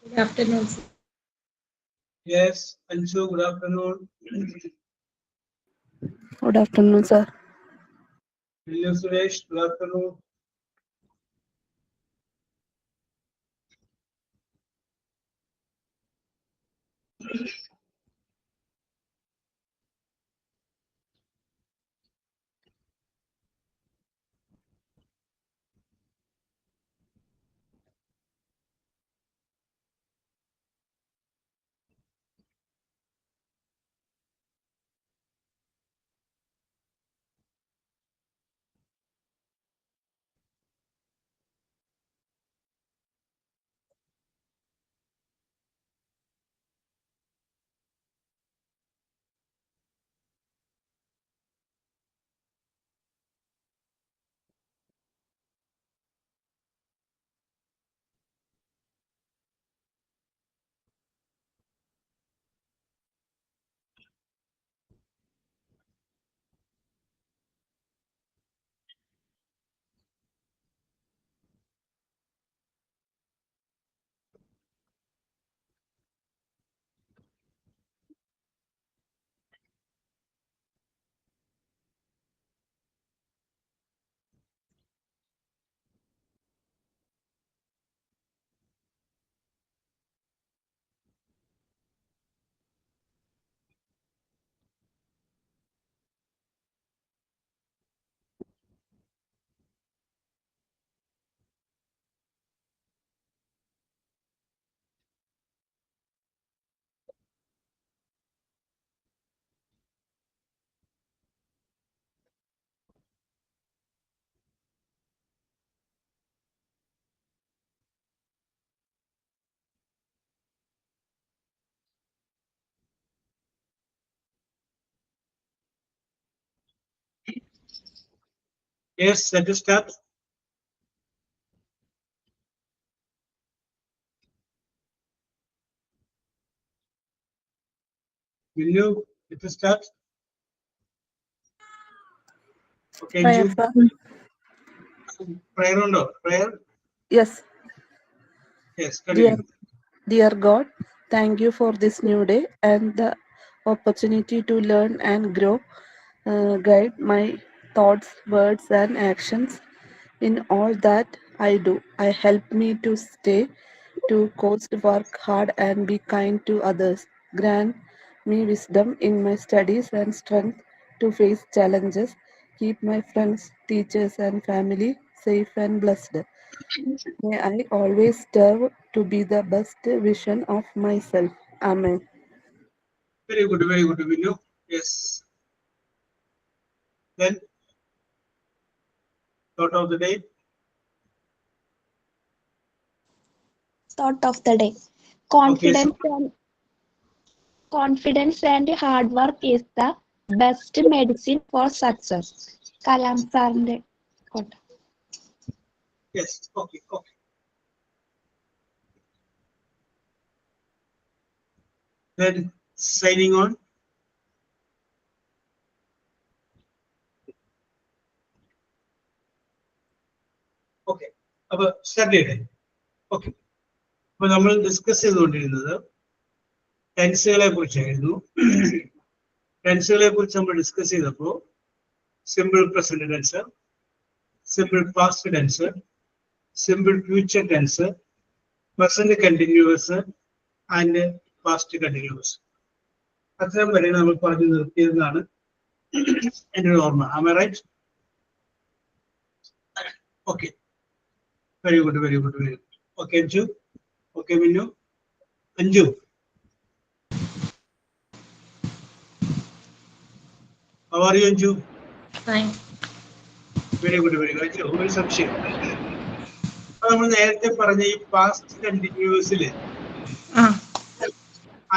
Good afternoon, sir. Yes, Anshu, good afternoon. Good afternoon, sir. William Suresh, good afternoon. Yes, let us start. Will you let us start? Okay, Prayer, Anshu. sir. Prayer or no? Prayer? Yes, Yes, dear, continue. dear God, thank you for this new day and the opportunity to learn and grow. Guide my thoughts, words, and actions in all that I do. I help me to stay to coast, work hard, and be kind to others. Grant me wisdom in my studies and strength to face challenges. Keep my friends, teachers, and family safe and blessed. May I always strive to be the best vision of myself. Amen. Very good, Will you? Yes. Then, thought of the day. Thought of the day. Okay, so Confidence and hard work is the best medicine for success. Kalam സാറിന്റെ quote. yes, okay. Then, signing on. Okay. അപ്പോൾ start ചെയ്യട്ടെ. Okay. അപ്പോൾ നമ്മൾ discuss ചെയ്തുകൊണ്ടിരുന്നത് ടെൻസുകളെ കുറിച്ചായിരുന്നു. ടെൻസുകളെ കുറിച്ച് നമ്മൾ discuss ചെയ്തപ്പോൾ simple present tense, simple past tense, simple future tense, present continuous and past continuous, അത്തരം വരെ നമ്മൾ പറഞ്ഞു നിർത്തിയതെന്നാണ് എൻ്റെ ഒരു ഓർമ്മ. Am I right? Okay, very good. Okay Anju, okay Minnu. Anju, how are you Anju? Fine. Very good. Anju, ഒരു സംശയം. നമ്മൾ നേരത്തെ പറഞ്ഞ ഈ പാസ്റ്റ് കണ്ടിന്യൂസില്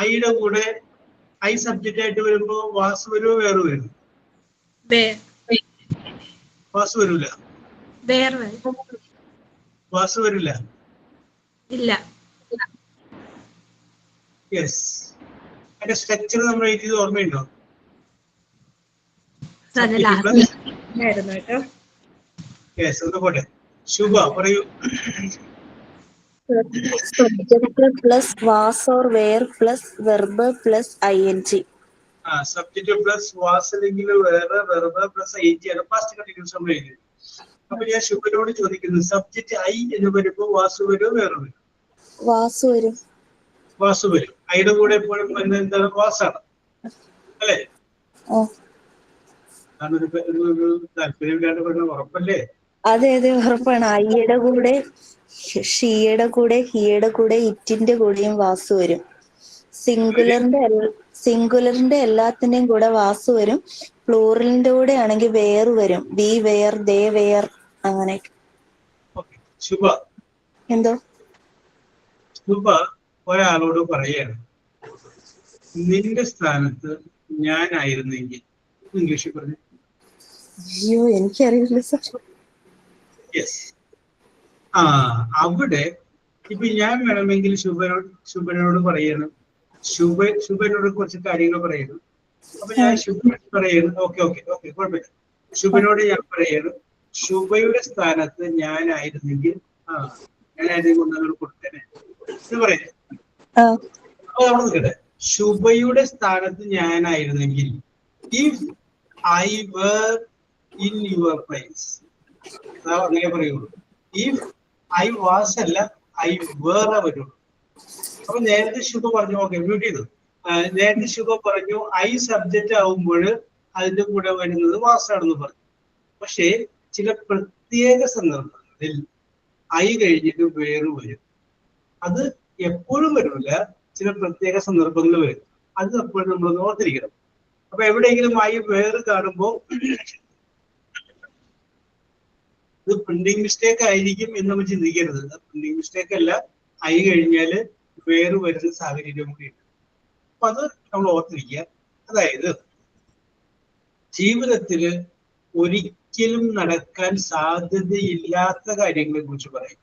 ഐയുടെ കൂടെ ഐ സബ്ജക്റ്റ് ആയിട്ട് വരുമ്പോ വാസ് വരുമോ വേറെ വരും? വാസ് വരൂല. വാസ് വരില്ല. ഇല്ല. യെസ്. അതിന്റെ സ്ട്രക്ചർ നമ്മൾ എഴുതിയത് ഓർമ്മയുണ്ടോ? യെസ്, ഒന്ന് പോട്ടെ. ശുഭ പറയൂ. Subject plus was or were plus verb plus ing. Subject plus was അല്ലെങ്കിൽ വേറെ വെർബ് പ്ലസ് ing ആണ് പാസ്റ്റ് കണ്ടിന്യൂസ് നമ്മൾ എഴുതി. അപ്പൊ ഞാൻ ശുഭനോട് ചോദിക്കുന്നു, സബ്ജക്ട് ഐ എന്ന് വരുമ്പോ വാസു വരുമോ വേറെ വരും? വാസു വരും. വാസു വരും. ഐയുടെ കൂടെ എപ്പോഴും എന്താണ്? വാസാണ് അല്ലേ? ഒരു താല്പര്യമില്ലാണ്ട് പറഞ്ഞ ഉറപ്പല്ലേ? അതെ അതെ ഉറപ്പാണ്. ഐയുടെ കൂടെ ഷീയുടെ കൂടെ ഹിയുടെ കൂടെ ഇറ്റിന്റെ കൂടെയും വാസു വരും. സിംഗുലറിന്റെ എല്ലാത്തിന്റെയും കൂടെ വാസു വരും. പ്ലൂറലിന്റെ കൂടെ ആണെങ്കിൽ വേർ വരും. വി വെയർ, ദേ വെയർ, അങ്ങനെ. ശുഭ എന്തോ? ശുഭ ഒരാളോട് പറയാണ്, നിന്റെ സ്ഥാനത്ത് ഞാനായിരുന്നെങ്കിൽ. ഇംഗ്ലീഷിൽ പറഞ്ഞു. അയ്യോ എനിക്കറിയില്ല സാർ. യെസ്. അവിടെ ഇപ്പൊ ഞാൻ വേണമെങ്കിൽ ശുഭനോട് പറയണം, ശുഭനോട് കുറച്ച് കാര്യങ്ങൾ പറയുന്നു. അപ്പൊ ഞാൻ ശുഭനോട് പറയുന്നു, ഓക്കെ കുഴപ്പമില്ല. ശുഭനോട് ഞാൻ പറയുന്നു, ശുഭയുടെ സ്ഥാനത്ത് ഞാനായിരുന്നെങ്കിൽ ഞാനായിരുന്നെങ്കിൽ ഒന്നങ്ങൾ കൊടുത്തേനെ എന്ന് പറയാം. അപ്പൊ നമ്മൾ നിൽക്കട്ടെ. ശുഭയുടെ സ്ഥാനത്ത് ഞാനായിരുന്നെങ്കിൽ, if I were in your place, അങ്ങനെ പറയുള്ളൂ. ഇഫ് ഐ വാസ് അല്ല, ഐ വേറെ വരുള്ളൂ. അപ്പൊ നേരത്തെ ശുഭ പറഞ്ഞു, ഓക്കെ മ്യൂട്ട് ചെയ്തു. നേരത്തെ ശുഭ പറഞ്ഞു ഐ സബ്ജക്റ്റ് ആവുമ്പോൾ അതിന്റെ കൂടെ വരുന്നത് വാസാണെന്ന് പറഞ്ഞു. പക്ഷേ ചില പ്രത്യേക സന്ദർഭങ്ങളിൽ ഐ കഴിഞ്ഞിട്ട് വേറെ വരും. അത് എപ്പോഴും വരില്ല, ചില പ്രത്യേക സന്ദർഭങ്ങളിൽ വരും. അത് എപ്പോഴും നമ്മൾ ഓർത്തിരിക്കണം. അപ്പൊ എവിടെയെങ്കിലും ഐ വേറെ കാണുമ്പോൾ ഇത് പ്രിന്റിംഗ് മിസ്റ്റേക്ക് ആയിരിക്കും എന്ന് നമ്മൾ ചിന്തിക്കരുത്. പ്രിന്റിംഗ് മിസ്റ്റേക്ക് അല്ല, ഐ കഴിഞ്ഞാല് വേറെ വരുന്ന സാഹചര്യം കൂടിയുണ്ട്. അപ്പൊ അത് നമ്മൾ ഓർത്തിരിക്കുക. അതായത് ജീവിതത്തില് ഒരിക്കലും നടക്കാൻ സാധ്യതയില്ലാത്ത കാര്യങ്ങളെ കുറിച്ച് പറയും.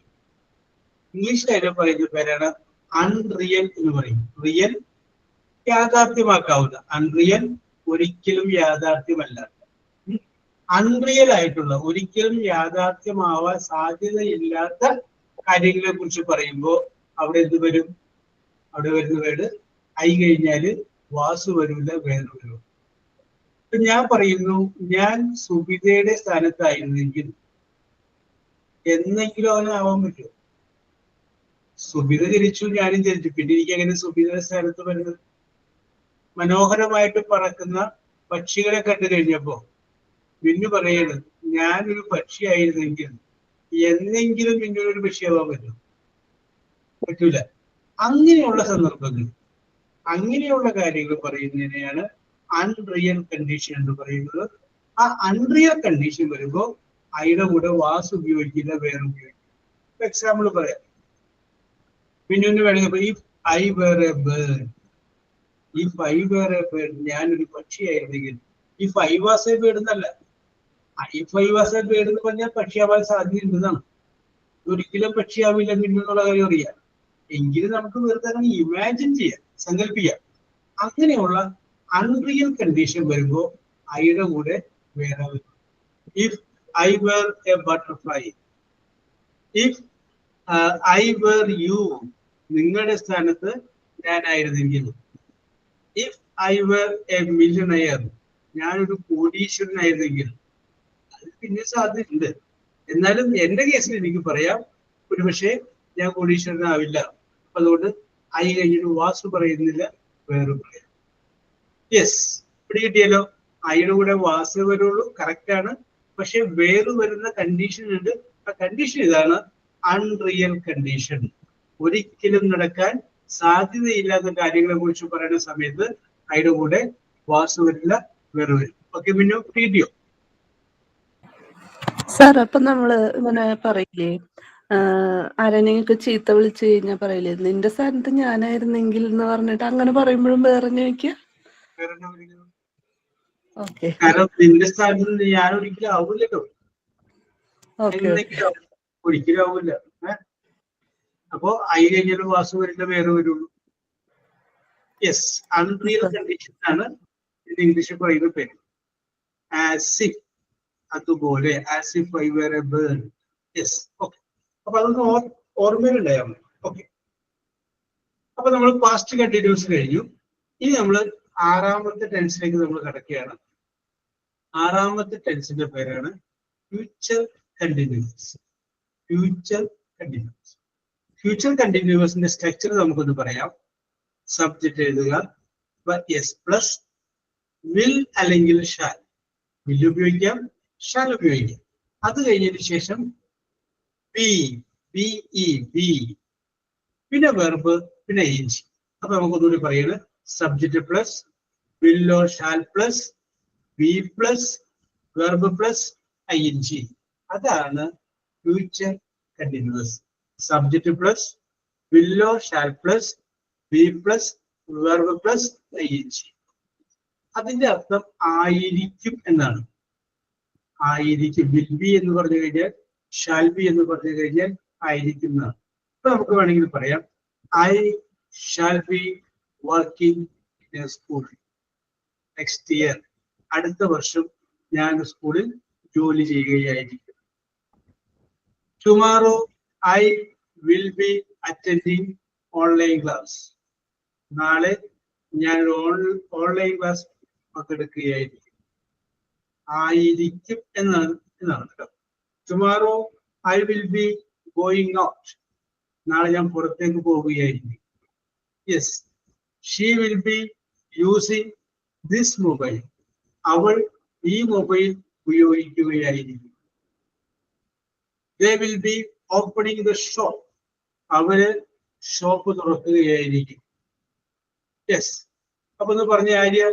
ഇംഗ്ലീഷിൽ അതിനെ പറയുന്ന പേരാണ് അൺറിയൽ എന്ന് പറയും. റിയൽ യാഥാർത്ഥ്യമാക്കാവുന്ന, അൺറിയൽ ഒരിക്കലും യാഥാർത്ഥ്യമല്ല. അൺറിയൽ ആയിട്ടുള്ള, ഒരിക്കലും യാഥാർത്ഥ്യമാവാൻ സാധ്യതയില്ലാത്ത കാര്യങ്ങളെ കുറിച്ച് പറയുമ്പോൾ അവിടെ എന്ത് വരും? അവിടെ വരുന്ന വേർഡ് ഐ കഴിഞ്ഞാല് വാസു വരില്ല, വേറെ വരും. ഇപ്പൊ ഞാൻ പറയുന്നു, ഞാൻ സുബിതയുടെ സ്ഥാനത്തായിരുന്നെങ്കിൽ എന്നെങ്കിലും അവനാവാൻ പറ്റുമോ? സുബിത ജനിച്ചു, ഞാനും ജനിച്ചു, പിന്നെ എനിക്ക് എങ്ങനെ സുബിതയുടെ സ്ഥാനത്ത് വരുന്നത്? മനോഹരമായിട്ട് പറക്കുന്ന പക്ഷികളെ കണ്ടു കഴിഞ്ഞപ്പോ മിന്നു പറയാണ്, ഞാനൊരു പക്ഷിയായിരുന്നെങ്കിൽ എന്നെങ്കിലും മിന്നൊരു പക്ഷിയാവാൻ പറ്റും? പറ്റൂല. അങ്ങനെയുള്ള സന്ദർഭങ്ങൾ, അങ്ങനെയുള്ള കാര്യങ്ങൾ പറയുന്നതിനെയാണ് അൺറിയൽ കണ്ടീഷൻ എന്ന് പറയുന്നത്. ആ അൺറിയൽ കണ്ടീഷൻ വരുമ്പോൾ അതിയുടെ കൂടെ വാസ് ഉപയോഗിക്കില്ല, വേറെ ഉപയോഗിക്കില്ല. എക്സാമ്പിൾ പറയാം. മിന്നുവിന് വേണമെങ്കിൽ if I were a bird, if I were a bird, ഞാനൊരു പക്ഷിയായിരുന്നെങ്കിൽ. If I was a bird എന്നല്ല, if I was a bird എന്ന് പറഞ്ഞാൽ പക്ഷിയാവാൻ സാധ്യതയുണ്ടെന്നാണ്. ഒരിക്കലും പക്ഷിയാവില്ല മിന്നുള്ള കാര്യം അറിയാം. എങ്കിലും നമുക്ക് വെറുതെ അങ്ങനെ ഇമാജിൻ ചെയ്യാം, സങ്കല്പിക്കാം. അങ്ങനെയുള്ള അൺറിയൽ കണ്ടീഷൻ വരുമ്പോൾ ഐയുടെ കൂടെ വേറെ വരും. If I were a butterfly, if I were you, നിങ്ങളുടെ സ്ഥാനത്ത് ഞാനായിരുന്നെങ്കിൽ. If I were a millionaire, ഞാനൊരു കോടീശ്വരനായിരുന്നെങ്കിൽ. അത് പിന്നെ സാധ്യതയുണ്ട്. എന്നാലും എന്റെ കേസിൽ എനിക്ക് പറയാം, ഒരുപക്ഷെ ഞാൻ കോടീശ്വരനാവില്ല. അതുകൊണ്ട് ഐ കഴിഞ്ഞൊരു വാസു പറയുന്നില്ല, വേറെ പറയാം. യെസ്, ഇവിടെ കിട്ടിയല്ലോ. ഐയുടെ കൂടെ വാസു വരുള്ളൂ, കറക്റ്റ് ആണ്. പക്ഷെ വേറെ വരുന്ന കണ്ടീഷൻ ഉണ്ട്. ആ കണ്ടീഷൻ ഇതാണ്, അൺറിയൽ കണ്ടീഷൻ. ഒരിക്കലും നടക്കാൻ സാധ്യതയില്ലാത്ത കാര്യങ്ങളെ കുറിച്ച് പറയുന്ന സമയത്ത് ഐയുടെ കൂടെ വാസു വരില്ല, വേറെ വരും. ഓക്കെ, പിന്നെ കിട്ടിയോ? സാർ അപ്പൊ നമ്മള് ഇങ്ങനെ പറയില്ലേ, ആരെന്നെയൊക്കെ ചീത്ത വിളിച്ചു കഴിഞ്ഞാൽ പറയില്ലേ, നിന്റെ സ്ഥാനത്ത് ഞാനായിരുന്നെങ്കിൽ എന്ന് പറഞ്ഞിട്ട് അങ്ങനെ പറയുമ്പോഴും വേറെ ചോദിക്കുക. ഓക്കെ, കാരണം നിന്റെ സ്ഥാനത്ത് ഞാൻ ഒരിക്കലും ആവില്ലല്ലോ. ഓക്കെ, ഒരിക്കലും ആവില്ല. അപ്പോ ഐ കഴിഞ്ഞൊരു വാസു വരില്ല, വേറെ വരുള്ളൂ. യെസ്, അൺറിയൽ കണ്ടീഷൻ ആണ് ഇംഗ്ലീഷിൽ പറയുന്ന പേര്. ആസ് ഇഫ്, അതുപോലെ. As if I were a bird. Yes, okay. അപ്പൊ അതൊന്ന് ഓർമ്മയിലുണ്ടായാൽ മതി. ഓക്കെ. അപ്പൊ നമ്മൾ പാസ്റ്റ് കണ്ടിന്യൂസ് കഴിഞ്ഞു. ഇനി നമ്മൾ ആറാമത്തെ ടെൻസിലേക്ക് നമ്മൾ കിടക്കുകയാണ്. ആറാമത്തെ ടെൻസിന്റെ പേരാണ് future continuous. Future continuous. Future കണ്ടിന്യൂസിന്റെ സ്ട്രക്ചർ നമുക്കൊന്ന് പറയാം. സബ്ജക്റ്റ് എഴുതുക, എസ് പ്ലസ് വിൽ അല്ലെങ്കിൽ ഷാൽ. വിൽ ഉപയോഗിക്കാം, ഷാൽ ഉപയോഗിക്കാം. അത് കഴിഞ്ഞതിന് ശേഷം ബി, ബിഇ, ബി, പിന്നെ വെർബ്, പിന്നെ ഇഞ്ച്. അപ്പൊ നമുക്കൊന്നുകൂടി പറയുന്നത് subject plus will or shall plus be plus verb plus ing. അതാണ് future continuous. Subject plus will or shall plus be plus verb plus ing. അതിന്റെ അർത്ഥം ആയിരിക്കും എന്നാണ്. ആയിരിക്കും. വിൽ ബി എന്ന് പറഞ്ഞു കഴിഞ്ഞാൽ, ഷാൽ ബി എന്ന് പറഞ്ഞു കഴിഞ്ഞാൽ ആയിരിക്കും എന്നാണ്. ഇപ്പൊ നമുക്ക് വേണമെങ്കിൽ പറയാം I shall be working in a school next year. അടുത്ത വർഷം ഞാൻ സ്കൂളിൽ ജോലി ചെയ്യുകയായിരിക്കും. Tomorrow I will be attending online class. നാളെ ഞാൻ ഓൺലൈൻ ക്ലാസ് പങ്കെടുക്കുകയായിരിക്കും. ആയിരിക്കും എന്നാണ് കേട്ടോ. Tomorrow I will be going out. നാളെ ഞാൻ പുറത്തേക്ക് പോവുകയായിരിക്കും. Yes, she will be using this mobile. അവൾ ഈ മൊബൈൽ ഉപയോഗിക്കുകയായിരിക്കും. They will be opening the shop. അവര് ഷോപ്പ് തുറക്കുകയായിരിക്കും. യെസ്. അപ്പൊ ഒന്ന് പറഞ്ഞ Arya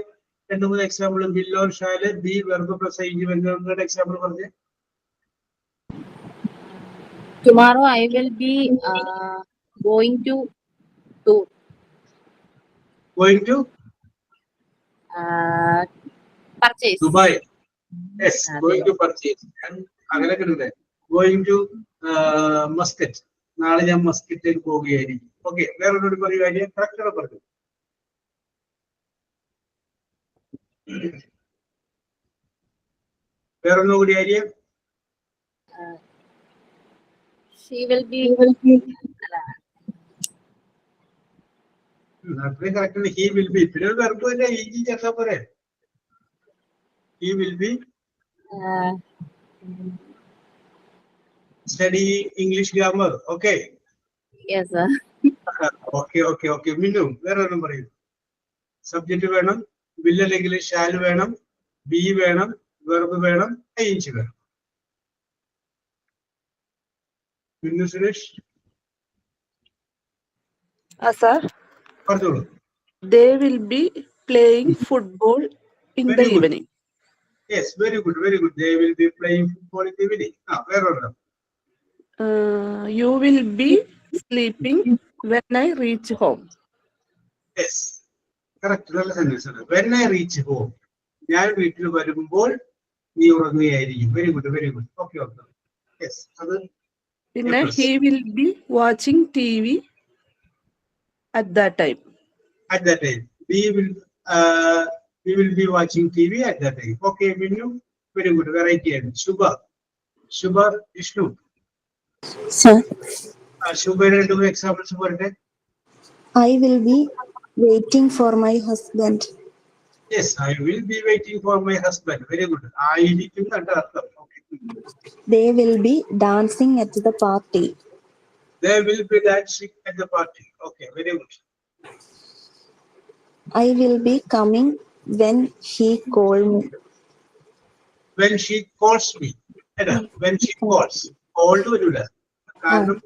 2-3 example. Will or shall, be verb plus ing വരുന്ന എക്സാമ്പിൾ പറഞ്ഞേ. Tomorrow I will be going to tour. Going to Purchase. Dubai. Yes, going to purchase. അങ്ങനെ കിട്ടുന്നത്. Going to Muscat. നാളെ ഞാൻ മസ്കറ്റിലേക്ക് പോവുകയായിരിക്കും. ഓക്കെ, വേറൊരു പറയുക കാര്യം കറക്റ്റ് പറഞ്ഞു. വേറൊന്നും കൂടി കാര്യം. She will be. അത്രയും കറക്റ്റ്. He will be. പിന്നെ ഒരു വെർബ് തന്നെ ഈ ചേർത്താ പോരെ. He will be study English grammar. Okay. Yes, sir. Okay okay okay. Minnu വേറെ ഒന്നും പറയൂ. സബ്ജക്റ്റ് വേണം, വിൽ അല്ലെങ്കിൽ ഷാൽ വേണം, ബി വേണം, വെർബ് വേണം, ing വേണം. മിന്നു സുരേഷ് Sir, പറഞ്ഞോളൂ. they will be playing football in the Very good. evening. Yes, very good, very good. They will be playing football in the evening. Where are them? You will be sleeping when I reach home. Yes, correct. നല്ല sentence ആണ്. When I reach home. ഞാൻ വീട്ടിൽ വരുമ്പോൾ നീ ഉറങ്ങുകയായിരിക്കും. Very good, very good. Okay, okay. Yes, അത് പിന്നെ he will be watching TV at that time. at that time. We will be watching TV at that time. Okay, Minu, very good. Variety. Shubha, Vishnu. Sir, Shubha, two examples for that. I will be waiting for my husband. Yes, I will be waiting for my husband. Very good. ആയിരിക്കും എന്നാണ് അർത്ഥം. Okay. They will be dancing at the party. They will be dancing at the party. Okay, very good. I will be coming when he called me. When she calls me. അല്ല, when she calls. Called വരില്ല. കാരണം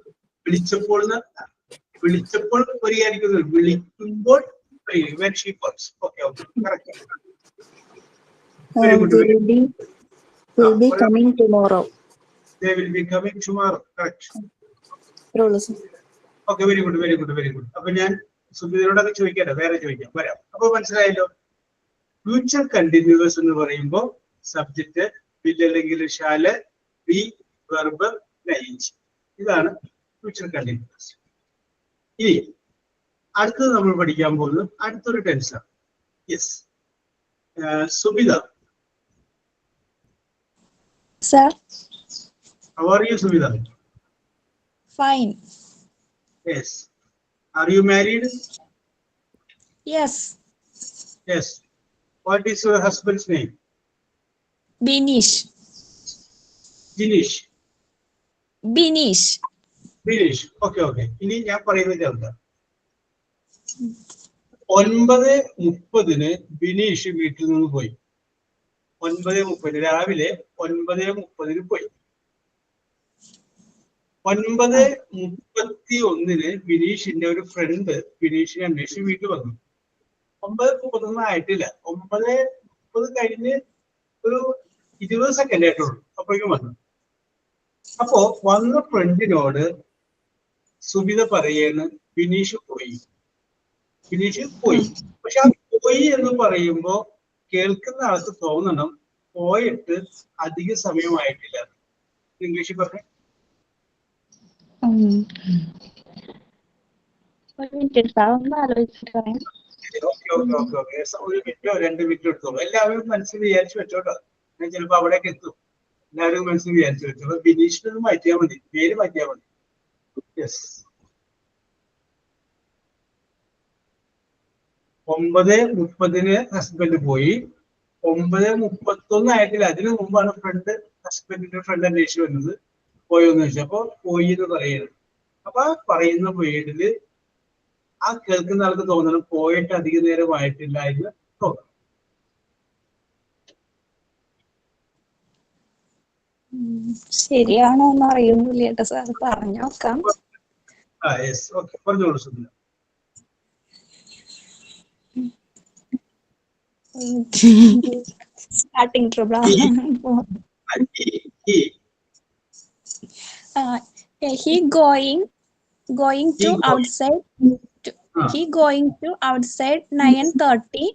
വിളിച്ചപ്പോൾ പരിഹരിക്കുന്നത് വിളിക്കുമ്പോൾ when she calls. Okay, okay. Correct. Very good. Will be coming tomorrow. They will be coming tomorrow. Correct. Okay, very good, very good, very good. അപ്പൊ ഞാൻ സുബിതയോടൊക്കെ ചോദിക്കട്ടെ, വേറെ ചോദിക്കാം, വരാം. അപ്പൊ മനസ്സിലായല്ലോ. ഫ്യൂച്ചർ കണ്ടിന്യൂസ് എന്ന് പറയുമ്പോൾ സബ്ജക്റ്റ്, വിൽ അല്ലെങ്കിൽ ഷാല്, ബി, വെർബ്, ing. ഇതാണ് ഫ്യൂച്ചർ കണ്ടിന്യൂസ്. ഇനി അടുത്തത് നമ്മൾ പഠിക്കാൻ പോകുന്നത് അടുത്തൊരു ടെൻസാണ്. Yes, Subitha. Sir, How are you, Subhida? fine. Yes. Are you married? Yes. Yes. What is your husband's name? Binish. Jinish. Binish. Binish. Okay. ഇനി ഞാൻ പറയുന്നത് കേൾക്കാം. 9:30 ബിനീഷ് വീട്ടിൽ നിന്ന് പോയി. 9:30 രാവിലെ 9:30 പോയി. 9:31 ബിനീഷിന്റെ ഒരു ഫ്രണ്ട് ബിനീഷിനെ അന്വേഷിച്ച് വീട്ടിൽ വന്നു. 9:31 ആയിട്ടില്ല. 9:30 കഴിഞ്ഞ് ഒരു 20 സെക്കൻഡ് ആയിട്ടുള്ളൂ. അപ്പോഴേക്കും വന്നു. അപ്പോ വന്ന ഫ്രണ്ടിനോട് സുബിത പറയാണ് ബിനീഷ് പോയി. പക്ഷെ ആ പോയി എന്ന് പറയുമ്പോ കേൾക്കുന്ന ആൾക്ക് തോന്നണം പോയിട്ട് അധിക സമയമായിട്ടില്ല. ഇംഗ്ലീഷിൽ പറഞ്ഞേ. ഒരു മിനിറ്റ് സാർ ഒന്ന് ആലോചിച്ചിട്ട് പറയാം. ഓക്കെ. ഒരു മിനിറ്റോ 2 മിനിറ്റോ എടുത്തോളൂ. എല്ലാവരും മനസ്സിൽ വിചാരിച്ചു വെച്ചോട്ടോ. ഞാൻ ചിലപ്പോ അവിടേക്ക് എത്തും. എല്ലാവരും മനസ്സിൽ വിചാരിച്ചു വെച്ചോളൂ. ബിനീഷിനൊന്ന് മാറ്റിയാൽ മതി, പേര് മാറ്റിയാൽ മതി. യെസ്. 9:30 ഹസ്ബൻഡ് പോയി. 9:31 ആയിട്ടില്ല. അതിനു മുമ്പാണ് ഹസ്ബൻഡിന്റെ ഫ്രണ്ട് അന്വേഷിച്ച് വന്നത്. പോയോന്ന് ചോദിച്ചു. അപ്പൊ പോയി എന്ന് പറയുന്നത്. അപ്പൊ ആ പറയുന്ന വീടില് ആ കേൾക്കുന്ന ആൾക്ക് തോന്നണം പോയിട്ട് അധിക നേരമായിട്ടില്ല എന്ന് തോന്നണം. ശരിയാണോ എന്ന് അറിയുന്നില്ല കേട്ടോ സാർ, പറഞ്ഞു നോക്കാം. യെസ്. ഓക്കെ, പറഞ്ഞോളൂ Subitha. Starting trouble. He going to outside. He going to outside 9:30.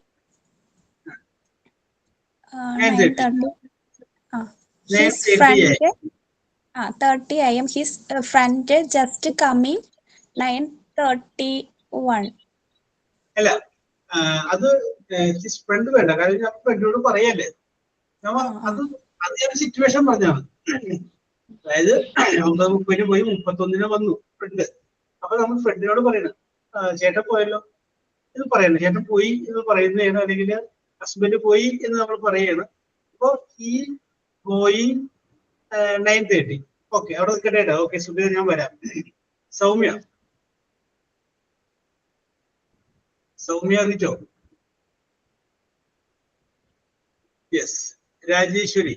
9:30. His friend. 30 a.m. His friend just coming 9:31. അല്ല, അത് ഫ്രണ്ട് വേണ്ട. കാരണം ഞാൻ ഫ്രണ്ടിനോട് പറയല്ലേ. അത് ഞാൻ സിറ്റുവേഷൻ പറഞ്ഞാണ്. അതായത് 9:30 പോയി 31 വന്നു ഫ്രണ്ട്. അപ്പൊ നമ്മൾ ഫ്രണ്ടിനോട് പറയണം ചേട്ടൻ പോയല്ലോ എന്ന് പറയണം. ചേട്ടൻ പോയി എന്ന് പറയുന്നതാണ്, അല്ലെങ്കിൽ ഹസ്ബൻഡ് പോയി എന്ന് നമ്മൾ പറയാണ്. അപ്പൊ ഈ പോയി 9:30. ഓക്കെ, അവിടെ നിൽക്കട്ടെ. ഓക്കെ സുബിത, ഞാൻ വരാം. സൗമ്യ അറിയിച്ചോ? യെസ്. രാജേശ്വരി.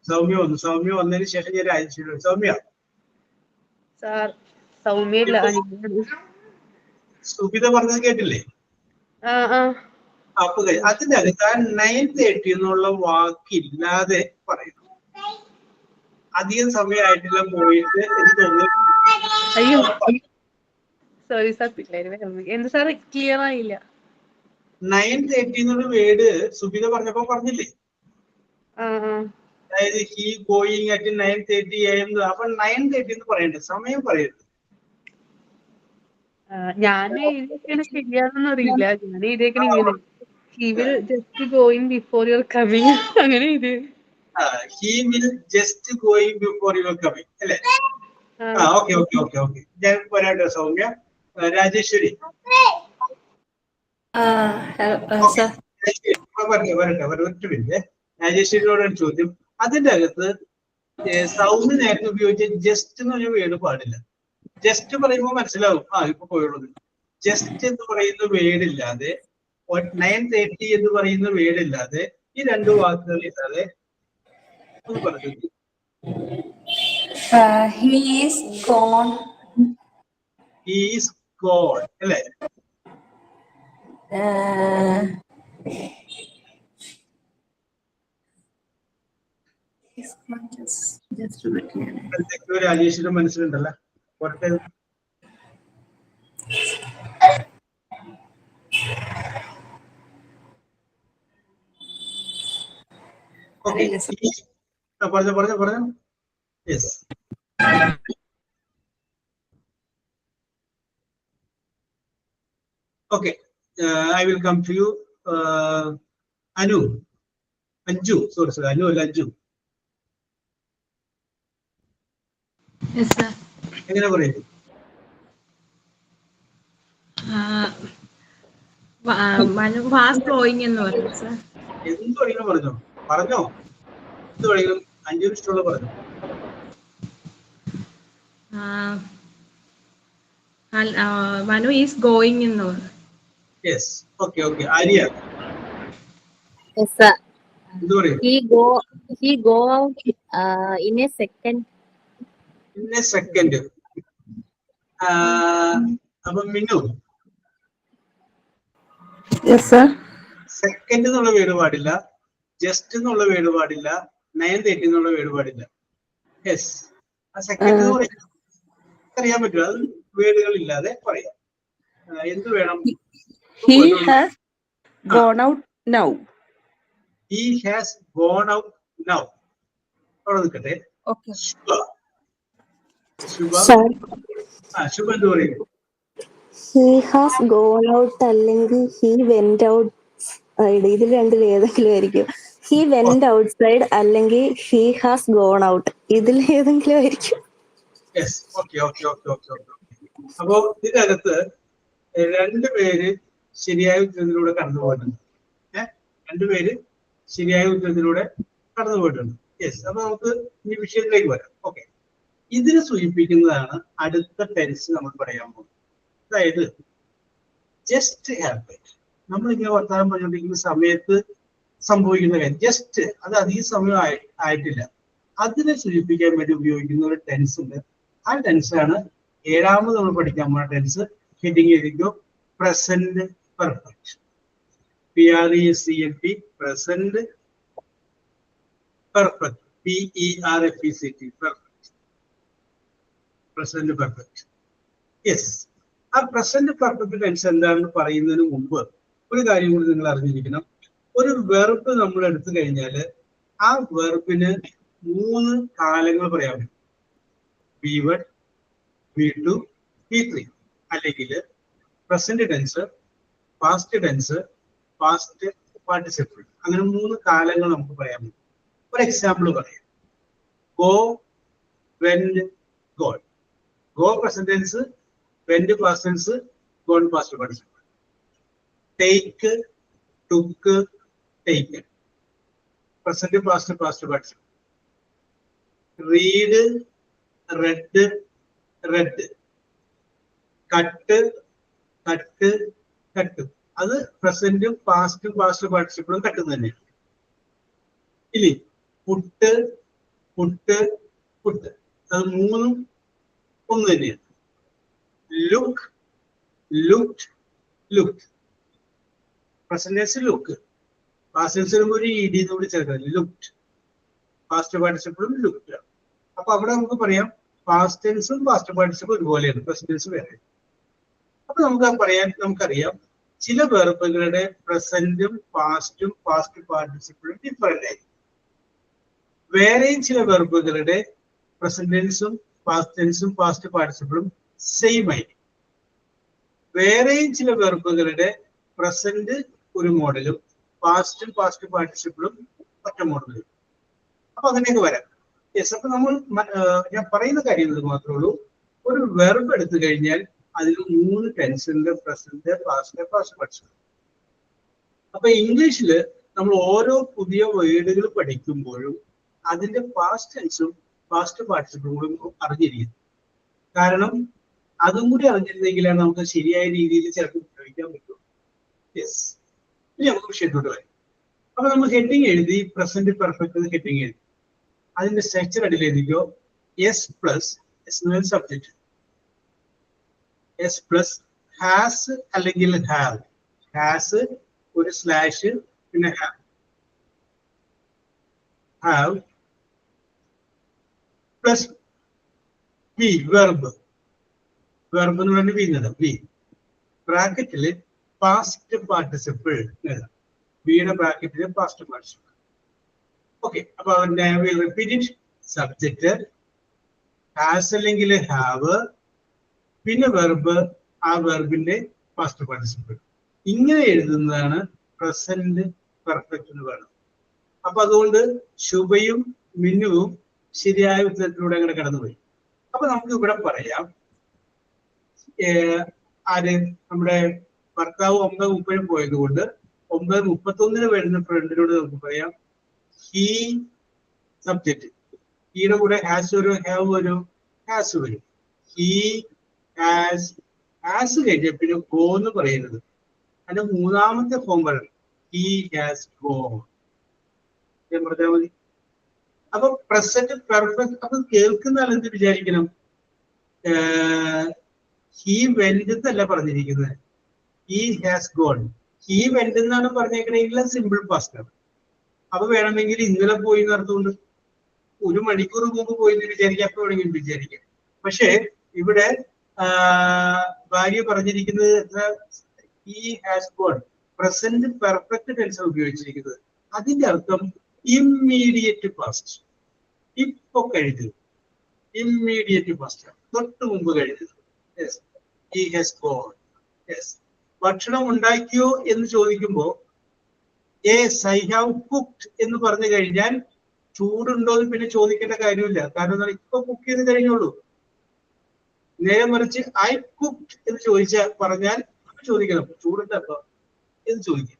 സൗമ്യ വന്നതിന് ശേഷം ഞാൻ രാജേശ്വരി. സൗമ്യ. സുബിത പറഞ്ഞത് കേട്ടില്ലേ? അപ്പൊ അതിന്റെ അകത്ത് ആ 9:30 എന്നുള്ള വാക്കില്ലാതെ പറയുന്നു. അധികം സമയമായിട്ടില്ല പോയിട്ട് എനിക്ക് തോന്നുന്നു. അയ്യോ സോറി സാർ, എന്ത് സാർ ക്ലിയർ ആയില്ല. 9:30 എന്നുള്ള വേർഡ് സുബിത പറഞ്ഞപ്പോ പറഞ്ഞില്ലേ? അതായത് ഹി ഗോയിങ് അറ്റ് 9:30 AM. അപ്പൊ 9:30 എന്ന് പറയണ്ടേ, സമയം പറയരുത്. ഞാൻ എഴുതിയൊക്കെയാണ് ശരിയാണെന്ന് അറിയില്ല. ഞാൻ എഴുതിയേക്കണ ഇങ്ങനെ he will just going before your coming. അങ്ങനെ എഴുതി. He will just going before your coming അല്ലേ? ഓക്കെ. ഞാൻ വരാട്ടോ സൗമ്യ. രാജേശ്വരി. വരട്ടെ. രാജേശ്വരിയോടാണ് ചോദ്യം. അതിന്റെ അകത്ത് സൗമ്യ നേരത്തെ ഉപയോഗിച്ച ജസ്റ്റ് എന്ന് പറഞ്ഞ വേർഡ് പാടില്ല. ജസ്റ്റ് പറയുമ്പോൾ മനസ്സിലാവും ഇപ്പൊ പോയുള്ളത്. ജസ്റ്റ് എന്ന് പറയുന്ന വേർഡില്ലാതെ 9:30 എന്ന് പറയുന്ന വേർഡില്ലാതെ ഈ 2 വാക്കുകൾ ഇല്ലാതെ ഒന്ന് പറഞ്ഞു. He is gone അല്ലേ? രാജേഷിന്റെ മനസ്സിലുണ്ടല്ലോ. പറഞ്ഞു. Yes. Okay, I will come to you. Anju. Sorry, Anu, Anju. Yes, sir. എങ്ങനെ പറയും? Manu was going എന്ന് പറഞ്ഞു sir. എന്ത് വേണമെങ്കിലും പറഞ്ഞോ. പറഞ്ഞോ, എന്ത് വേണമെങ്കിലും 5 നിമിഷമുള്ള പറഞ്ഞു. Manu is going എന്ന് പറഞ്ഞു. Yes, okay okay. Arya Yes, sir. എന്ത് പറയും? He go out in a second. In A second. അപ്പൊ മിന്നു, Yes, sir. സെക്കൻഡ് എന്നുള്ള വേർഡ് പാടില്ല, ജസ്റ്റ് എന്നുള്ള വേർഡ് പാടില്ല, 9:30 എന്നുള്ള വേർഡ് പാടില്ല. യെസ്, ആ സെക്കൻഡ് എന്ന് പറയാം. അറിയാൻ പറ്റും, അത് വേർഡുകൾ ഇല്ലാതെ പറയാം. എന്ത് വേണം? He has gone out now. He has gone out now. അവിടെ നിൽക്കട്ടെ. Okay. ശുഭ ശുഭ എന്ത് പറയും? ഹി ഹാസ് ഗോൺ ഔട്ട് അല്ലെങ്കിൽ ഹി വെന്റ് ഔട്ട് സൈഡ്, ഇതിൽ രണ്ടിൽ ഏതെങ്കിലും ആയിരിക്കും. ഹി വെന്റ് ഔട്ട് സൈഡ് അല്ലെങ്കിൽ ഹി ഹാസ് ഗോൺ ഔട്ട്, ഇതിൽ ഏതെങ്കിലും ആയിരിക്കും. Yes, okay okay okay okay okay. അപ്പോ ഇതിനകത്ത് 2 പേര് ശരിയായ ഉത്തരത്തിലൂടെ കടന്നു പോയിട്ടുണ്ട്. 2 പേര് ശരിയായ ഉത്തരത്തിലൂടെ കടന്നു പോയിട്ടുണ്ട്. യെസ്, അപ്പൊ നമുക്ക് ഈ വിഷയത്തിലേക്ക് വരാം. ഓക്കെ, ഇതിനെ സൂചിപ്പിക്കുന്നതാണ് അടുത്ത ടെൻസ് നമ്മൾ പറയാൻ പോകുന്നത്. അതായത് ജസ്റ്റ് ഹാപ്പൻ. നമ്മളിങ്ങനെ വർത്തമാനം പറഞ്ഞുകൊണ്ടിരിക്കുന്ന സമയത്ത് സംഭവിക്കുന്ന കാര്യം ജസ്റ്റ്, അത് അധിക സമയം ആയിട്ടില്ല, അതിനെ സൂചിപ്പിക്കാൻ വേണ്ടി ഉപയോഗിക്കുന്ന ഒരു ടെൻസ് ഉണ്ട്. ആ ടെൻസാണ് 7ാമത് നമ്മൾ പഠിക്കാൻ പോകുന്ന ടെൻസ്. ഹെഡിങ് എഴുതിക്കോ, present perfect. PRESENT, present perfect. PERFECT, perfect. Present perfect. Yes, ആ പ്രസന്റ് പെർഫെക്റ്റ് ടെൻസ് എന്താണെന്ന് പറയുന്നതിന് മുമ്പ് ഒരു കാര്യം കൂടി നിങ്ങൾ അറിഞ്ഞിരിക്കണം. ഒരു വെർബ് നമ്മൾ എടുത്തു കഴിഞ്ഞാൽ ആ വെർബിന് 3 കാലങ്ങൾ പറയാൻ പറ്റും. V1, V2, V3. അല്ലെങ്കിൽ present tense, past tense, past participle. അങ്ങനെ 3 കാലങ്ങൾ നമുക്ക് പറയാൻ പറ്റും. ഒരു എക്സാമ്പിൾ പറയാം. Go, went, gone. Go present tense, went past tense, gone past participle. Take, took, taken. Present past past participle. Read, read, read. Cut, cut, cut. അത് പ്രസന്റും പാസ്റ്റും past പാർട്ടിസിപ്പിളും കട്ടുന്നത് തന്നെയാണ്. ഇല്ലേ? പുട്ട്, പുട്ട്, പുട്ട്. അത് 3ഉം ഒന്ന് തന്നെയാണ്. Look, looked, looked. Present look, past ഒരു ഇടി കൂടി ചേർക്കുന്നത് ലുക്ഡ്. Past പാർട്ടിസിപ്പിളും looked. അപ്പൊ അവിടെ നമുക്ക് പറയാം പാസ്റ്റ് ടെൻസും പാസ്റ്റ് പാർട്ടിസിപ്പിളും ഒരുപോലെയാണ്, പ്രസന്റ് ടെൻസ് വേറെ. അപ്പൊ നമുക്കറിയാം ചില വെർബുകളുടെ പ്രസന്റും പാസ്റ്റും പാസ്റ്റ് പാർട്ടിസിപ്പിളും ഡിഫറെന്റ് ആയിരിക്കും. വേറെയും ചില വെർബുകളുടെ പ്രസന്റ് ടെൻസും പാസ്റ്റ് ടെൻസും പാസ്റ്റ് പാർട്ടിസിപ്പിളും സെയിം ആയിരിക്കും. വേറെയും ചില വെർബുകളുടെ പ്രസന്റ് ഒരു മോഡലും പാസ്റ്റും പാസ്റ്റ് പാർട്ടിസിപ്പിളും ഒറ്റ മോഡലും. അപ്പൊ അങ്ങനെയൊക്കെ വരാം. യെസ്, അപ്പൊ ഞാൻ പറയുന്ന കാര്യം ഇത് മാത്രമേ ഉള്ളൂ. ഒരു വെർബ് എടുത്തു കഴിഞ്ഞാൽ അതിൽ 3 ടെൻസുണ്ട്, പ്രസന്റ്, പാസ്റ്റ്, പാസ്റ്റ് പാർട്ടിസിപ്പിൾ. അപ്പൊ ഇംഗ്ലീഷിൽ നമ്മൾ ഓരോ പുതിയ വേർഡുകൾ പഠിക്കുമ്പോഴും അതിന്റെ പാസ്റ്റ് ടെൻസും പാസ്റ്റ് പാർട്ടിസിപ്പിളും അറിഞ്ഞിരിക്കും. കാരണം അതും കൂടി അറിഞ്ഞിരുന്നെങ്കിലാണ് നമുക്ക് ശരിയായ രീതിയിൽ ചിലപ്പോൾ ഉപയോഗിക്കാൻ പറ്റും. യെസ്, ഇനി നമുക്ക് വിഷയത്തോട്ട് വരാം. അപ്പൊ നമ്മൾ ഹെഡിങ് എഴുതി, പ്രസന്റ് പെർഫെക്റ്റ് ഹെഡിങ് എഴുതി. അതിന്റെ സ്ട്രക്ചർ അടിയിൽ എഴുതിക്കോ. S plus subject, S plus has അല്ലെങ്കിൽ ഹാവ്. ഹാസ് ഒരു സ്ലാഷ്, പിന്നെ have plus V, verb. Verb എന്ന് പറഞ്ഞാൽ വീഴുന്നത് വി. ബ്രാക്കറ്റില് പാസ്റ്റ് പാർട്ടിസിപ്പിൾ എഴുതാം. വിയുടെ ബ്രാക്കറ്റില് പാസ്റ്റ് പാർട്ടിസിപ്പിൾ. ഓക്കെ, അപ്പൊ റിപ്പീറ്റ്. സബ്ജക്ട് ഹാസ് അല്ലെങ്കിൽ ഹാവ്, പിന്നെ വെർബ്, ആ വെർബിന്റെ പാസ്റ്റ് പാർട്ടിസിപ്പിൾ. ഇങ്ങനെ എഴുതുന്നതാണ് പ്രസന്റ് പെർഫെക്റ്റ് എന്ന് പറയുന്നത്. അപ്പൊ അതുകൊണ്ട് ശുഭയും മിന്നുവും ശരിയായ ഉത്തരത്തിലൂടെ അങ്ങനെ കടന്നുപോയി. അപ്പൊ നമുക്ക് ഇവിടെ പറയാം ആര് നമ്മുടെ ഭർത്താവ് 9:30 പോയത് കൊണ്ട് 9:31 വരുന്ന ഫ്രണ്ടിനോട് നമുക്ക് പറയാം ഹീ സബ്ജക്റ്റ്, ഹീയുടെ കൂടെ ഹാസ് ഒരു ഹാവ് ഒരു ഹാസ് വരും. ഹീ ഹാസ് കഴിഞ്ഞ പിന്നെ ഗോ എന്ന് പറയുന്നത് അതിന്റെ മൂന്നാമത്തെ ഫോം പറയണം. ഹീ ഹാസ് ഗോ പറഞ്ഞാൽ മതി. അപ്പൊ പ്രസന്റ് പെർഫെക്റ്റ്. അപ്പൊ കേൾക്കുന്ന ആൾ എന്ത് വിചാരിക്കണം? ഹീ വെന്റ് എന്നല്ല പറഞ്ഞിരിക്കുന്നത്, he has gone. He went എന്നാണ് പറഞ്ഞേക്കണെങ്കിൽ സിമ്പിൾ പാസ്റ്റ് ആണ്. അപ്പൊ വേണമെങ്കിൽ ഇന്നലെ പോയി എന്നർത്ഥമുണ്ട്. 1 മണിക്കൂർ മുമ്പ് പോയി എന്ന് വിചാരിക്കാം, അപ്പൊ വേണമെങ്കിലും വിചാരിക്കാം. പക്ഷെ ഇവിടെ ഭാര്യ പറഞ്ഞിരിക്കുന്നത് he has gone, present perfect tense ഉപയോഗിച്ചിരിക്കുന്നത്. അതിന്റെ അർത്ഥം ഇമ്മീഡിയറ്റ് പാസ്റ്റ്, ഇപ്പൊ കഴിഞ്ഞത്. ഇമ്മീഡിയറ്റ് പാസ്റ്റ്, തൊട്ട് മുമ്പ് കഴിഞ്ഞത്. He has gone. ഭക്ഷണം ഉണ്ടാക്കിയോ എന്ന് ചോദിക്കുമ്പോ യെസ് ഐ ഹാവ് കുക്ക്ഡ് എന്ന് പറഞ്ഞു കഴിഞ്ഞാൽ ചൂടുണ്ടോ എന്ന് പിന്നെ ചോദിക്കേണ്ട കാര്യമില്ല. കാരണം ഇപ്പൊ കുക്ക് ചെയ്ത് കഴിഞ്ഞോളൂ. നേരെ മറിച്ച് ഐ കുക്ക്ഡ് എന്ന് പറഞ്ഞാൽ ചോദിക്കണം ചൂടുണ്ടോ എന്ന് ചോദിക്കാം,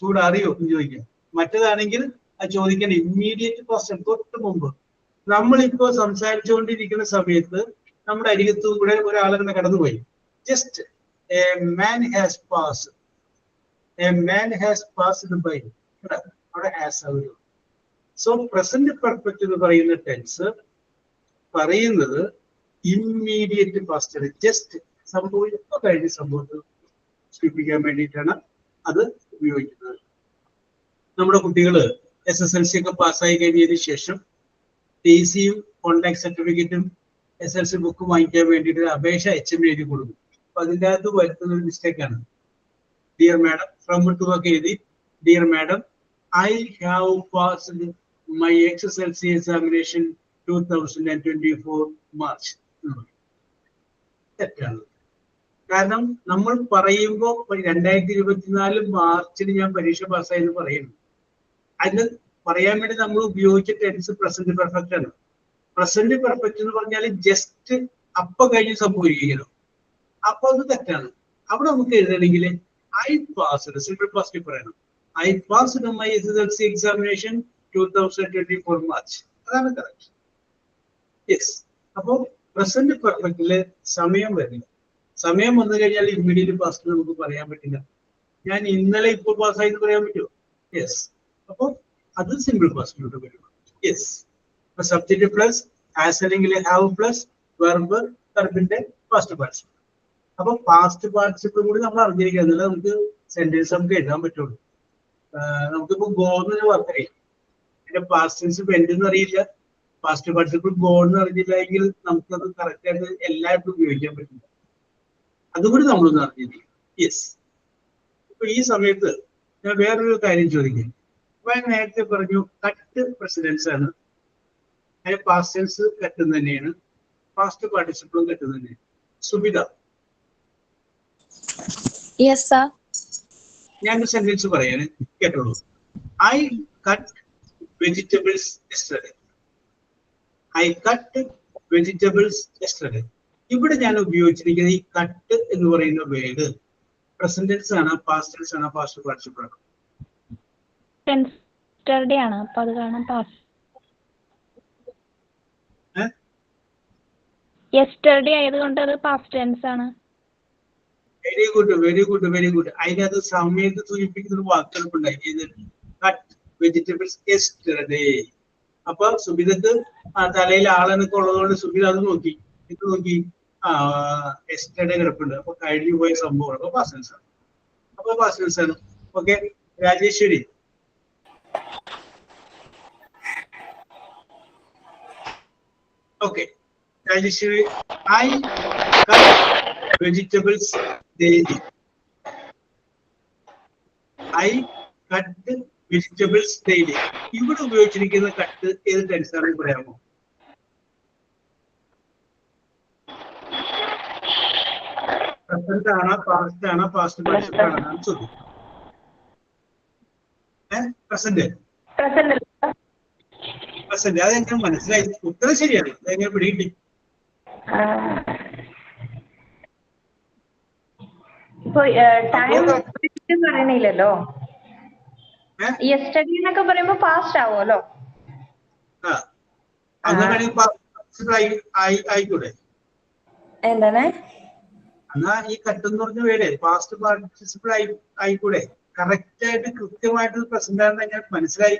ചൂടറിയോ എന്ന് ചോദിക്കാം. മറ്റേതാണെങ്കിൽ അത് ചോദിക്കേണ്ട ഇമ്മീഡിയറ്റ് ക്വസ്റ്റ്യൻ, തൊട്ട് മുമ്പ്. നമ്മളിപ്പോ സംസാരിച്ചുകൊണ്ടിരിക്കുന്ന സമയത്ത് നമ്മുടെ അരികത്തും കൂടെ ഒരാളങ്ങനെ കടന്നുപോയി. Just a man has passed, a man has passed by, അവിടെ ഹാസ് ആവുക. സോ പ്രസന്റ് പെർഫെക്റ്റ് എന്ന് പറയുന്ന ടെൻസ് പറയുന്നത് ഇമ്മീഡിയറ്റ് പാസ്റ്റ്, ജസ്റ്റ് സംഭവം ഇപ്പൊ കഴിഞ്ഞ സംഭവത്തിൽ സൂചിപ്പിക്കാൻ വേണ്ടിയിട്ടാണ് അത് ഉപയോഗിക്കുന്നത്. നമ്മുടെ കുട്ടികള് SSLC ഒക്കെ പാസ്സായി കഴിഞ്ഞതിന് ശേഷം TC-യും കോണ്ടാക്ട് സർട്ടിഫിക്കറ്റും SSLC ബുക്കും വാങ്ങിക്കാൻ വേണ്ടിയിട്ട് അപേക്ഷ HM എഴുതി കൊടുക്കും. അപ്പൊ അതിൻ്റെ അകത്ത് വരുത്തുന്ന ഒരു മിസ്റ്റേക്കാണ്. ഡിയർ മാഡം, ഫ്രം ടു ഒക്കെ എഴുതി dear madam I have passed my SSLC examination 2024 March. തെറ്റാണ്. കാരണം നമ്മൾ പറയുമ്പോൾ 2024 മാർച്ചിൽ ഞാൻ പരീക്ഷ പാസ്സായി എന്ന് പറയുന്നു. അതിന് പറയാൻ വേണ്ടി നമ്മൾ ഉപയോഗിച്ച ടെൻസ് പ്രസന്റ് പെർഫെക്റ്റ് ആണ്. പ്രസന്റ് പെർഫെക്റ്റ് എന്ന് പറഞ്ഞാൽ ജസ്റ്റ് അപ്പൊ കഴിഞ്ഞ് സംഭവിക്കണം. അപ്പൊ അത് തെറ്റാണ്. അവിടെ നമുക്ക് എഴുതണമെങ്കിൽ ഐ പാസ്ഡ്, സിമ്പിൾ പാസ്റ്റ് പറയണം. I passed my SSLC examination 2024 March. അതാണ് കറക്റ്റ്. യെസ്. അപ്പോ പ്രസന്റ് പെർഫെക്റ്റില് സമയം വരില്ല. സമയം വന്നു കഴിഞ്ഞാൽ ഇമ്മീഡിയറ്റ് പാസ്റ്റ് നമുക്ക് പറയാൻ പറ്റില്ല. ഞാൻ ഇന്നലെ ഇപ്പോൾ പാസ്സായി എന്ന് പറയാൻ പറ്റുമോ? യെസ്. അപ്പൊ അത് സിമ്പിൾ പാസ്റ്റിലോട്ട് വരും. യെസ്. സബ്ജക്റ്റ് പ്ലസ് ആസ് അല്ലെങ്കിൽ ഹാവ് പ്ലസ് വെർബ്, വെർബിന്റെ പാസ്റ്റ് പാർട്ടിസിപ്പിൾ. അപ്പൊ പാസ്റ്റ് പാർട്ടിസിപ്പിൾ കൂടി നമ്മൾ അറിഞ്ഞിരിക്കുക, എന്നാലേ നമുക്ക് സെന്റൻസ് നമുക്ക് എഴുതാൻ പറ്റുള്ളൂ. നമുക്കിപ്പോ ഗോ എന്ന് പറഞ്ഞറിയാം, അതിന്റെ പാസ്റ്റ് ടെൻസ് വെന്റ് എന്ന് അറിയില്ല, പാസ്റ്റ് പാർട്ടിസിപ്പിൾ ഗോ എന്ന് അറിഞ്ഞില്ല എങ്കിൽ നമുക്കത് കറക്റ്റ് ആയിട്ട് എല്ലായിടത്തും ഉപയോഗിക്കാൻ പറ്റില്ല. അതുകൂടി നമ്മളൊന്ന് അറിഞ്ഞിരിക്കും. യെസ്. ഇപ്പൊ ഈ സമയത്ത് ഞാൻ വേറൊരു കാര്യം ചോദിക്കാം. ഞാൻ നേരത്തെ പറഞ്ഞു കട്ട് പ്രസിഡൻസ് ആണ്, അതിന് പാസ്റ്റ് ടെൻസ് കട്ട് തന്നെയാണ്, പാസ്റ്റ് പാർട്ടിസിപ്പിളും കട്ട് തന്നെയാണ്. സുബിത, ഞാനൊരു സെന്റൻസ് പറയാന് കേട്ടോളൂ. I cut vegetables yesterday. I cut vegetables yesterday. ഇവിടെ ഞാൻ ഉപയോഗിച്ചിരിക്കുന്നത് ഈ കട്ട് എന്ന് പറയുന്ന വേർഡ് പ്രസന്റ് ടെൻസ് ആണ്, പാസ്റ്റ് ടെൻസ് ആണ്, പാസ്റ്റ് പാർട്ടിസിപ്പിൾ ആണ്? യെസ്റ്റർഡേ ആണ്. അപ്പോൾ അത് കാരണം പാസ്റ്റ്. യെസ്റ്റർഡേ ആയതുകൊണ്ട് അത് പാസ്റ്റ് ടെൻസ് ആണ്. Very good, very good, very good. അതിനകത്ത് സമയത്ത് സൂചിപ്പിക്കുന്ന വാക്കുകളുണ്ടായി. Cut vegetables yesterday. അപ്പൊ സുബിതക്ക് തലയിൽ ആളെന്നൊക്കെ ഉള്ളതുകൊണ്ട് സുബിത അത് നോക്കി, ഇത് നോക്കി, യെസ്റ്റർഡേ കിടപ്പുണ്ട്. അപ്പൊ കഴിഞ്ഞു പോയ സംഭവമാണ്. അപ്പൊ പാസ്റ്റ് ടെൻസ് ആണ്. അപ്പൊ പാസ്റ്റ് ടെൻസ് ആണ്. Okay. Rajeshwari, okay. Rajeshwari, I cut vegetables daily. I cut vegetables daily. ഇവിടെ ഉപയോഗിച്ചിരിക്കുന്ന കട്ട് ഏത് ടെൻസ് ആണെന്ന് പറയാമോ? പ്രസന്റ് ആണോ, പാസ്റ്റ് ആണോ, പാസ്റ്റ് പാർട്ടിസിപ്പിൾ ആണെന്നാണ് ചോദ്യം. പ്രസന്റ്. പ്രസന്റ്. അതെങ്ങനെ മനസ്സിലായി? ഉത്തരം ശരിയാണ്. അതെങ്ങനെ പിടികിട്ടി? ഇപ്പൊ ടൈം പറയണില്ലല്ലോ. യെസ്റ്റർഡേ എന്നൊക്കെ പറയുമ്പോ പാസ്റ്റ് ആവുമല്ലോ. ആയിക്കൂടെ? എന്താണ് എന്നാ ഈ കട്ടെന്ന് പറഞ്ഞ പേര് പാസ്റ്റ് പാർട്ടിസിപ്പിൾ ആയിക്കൂടെ? കറക്റ്റ് ആയിട്ട് കൃത്യമായിട്ട് പ്രസന്റ് ആണെന്ന് ഞാൻ മനസ്സിലായി.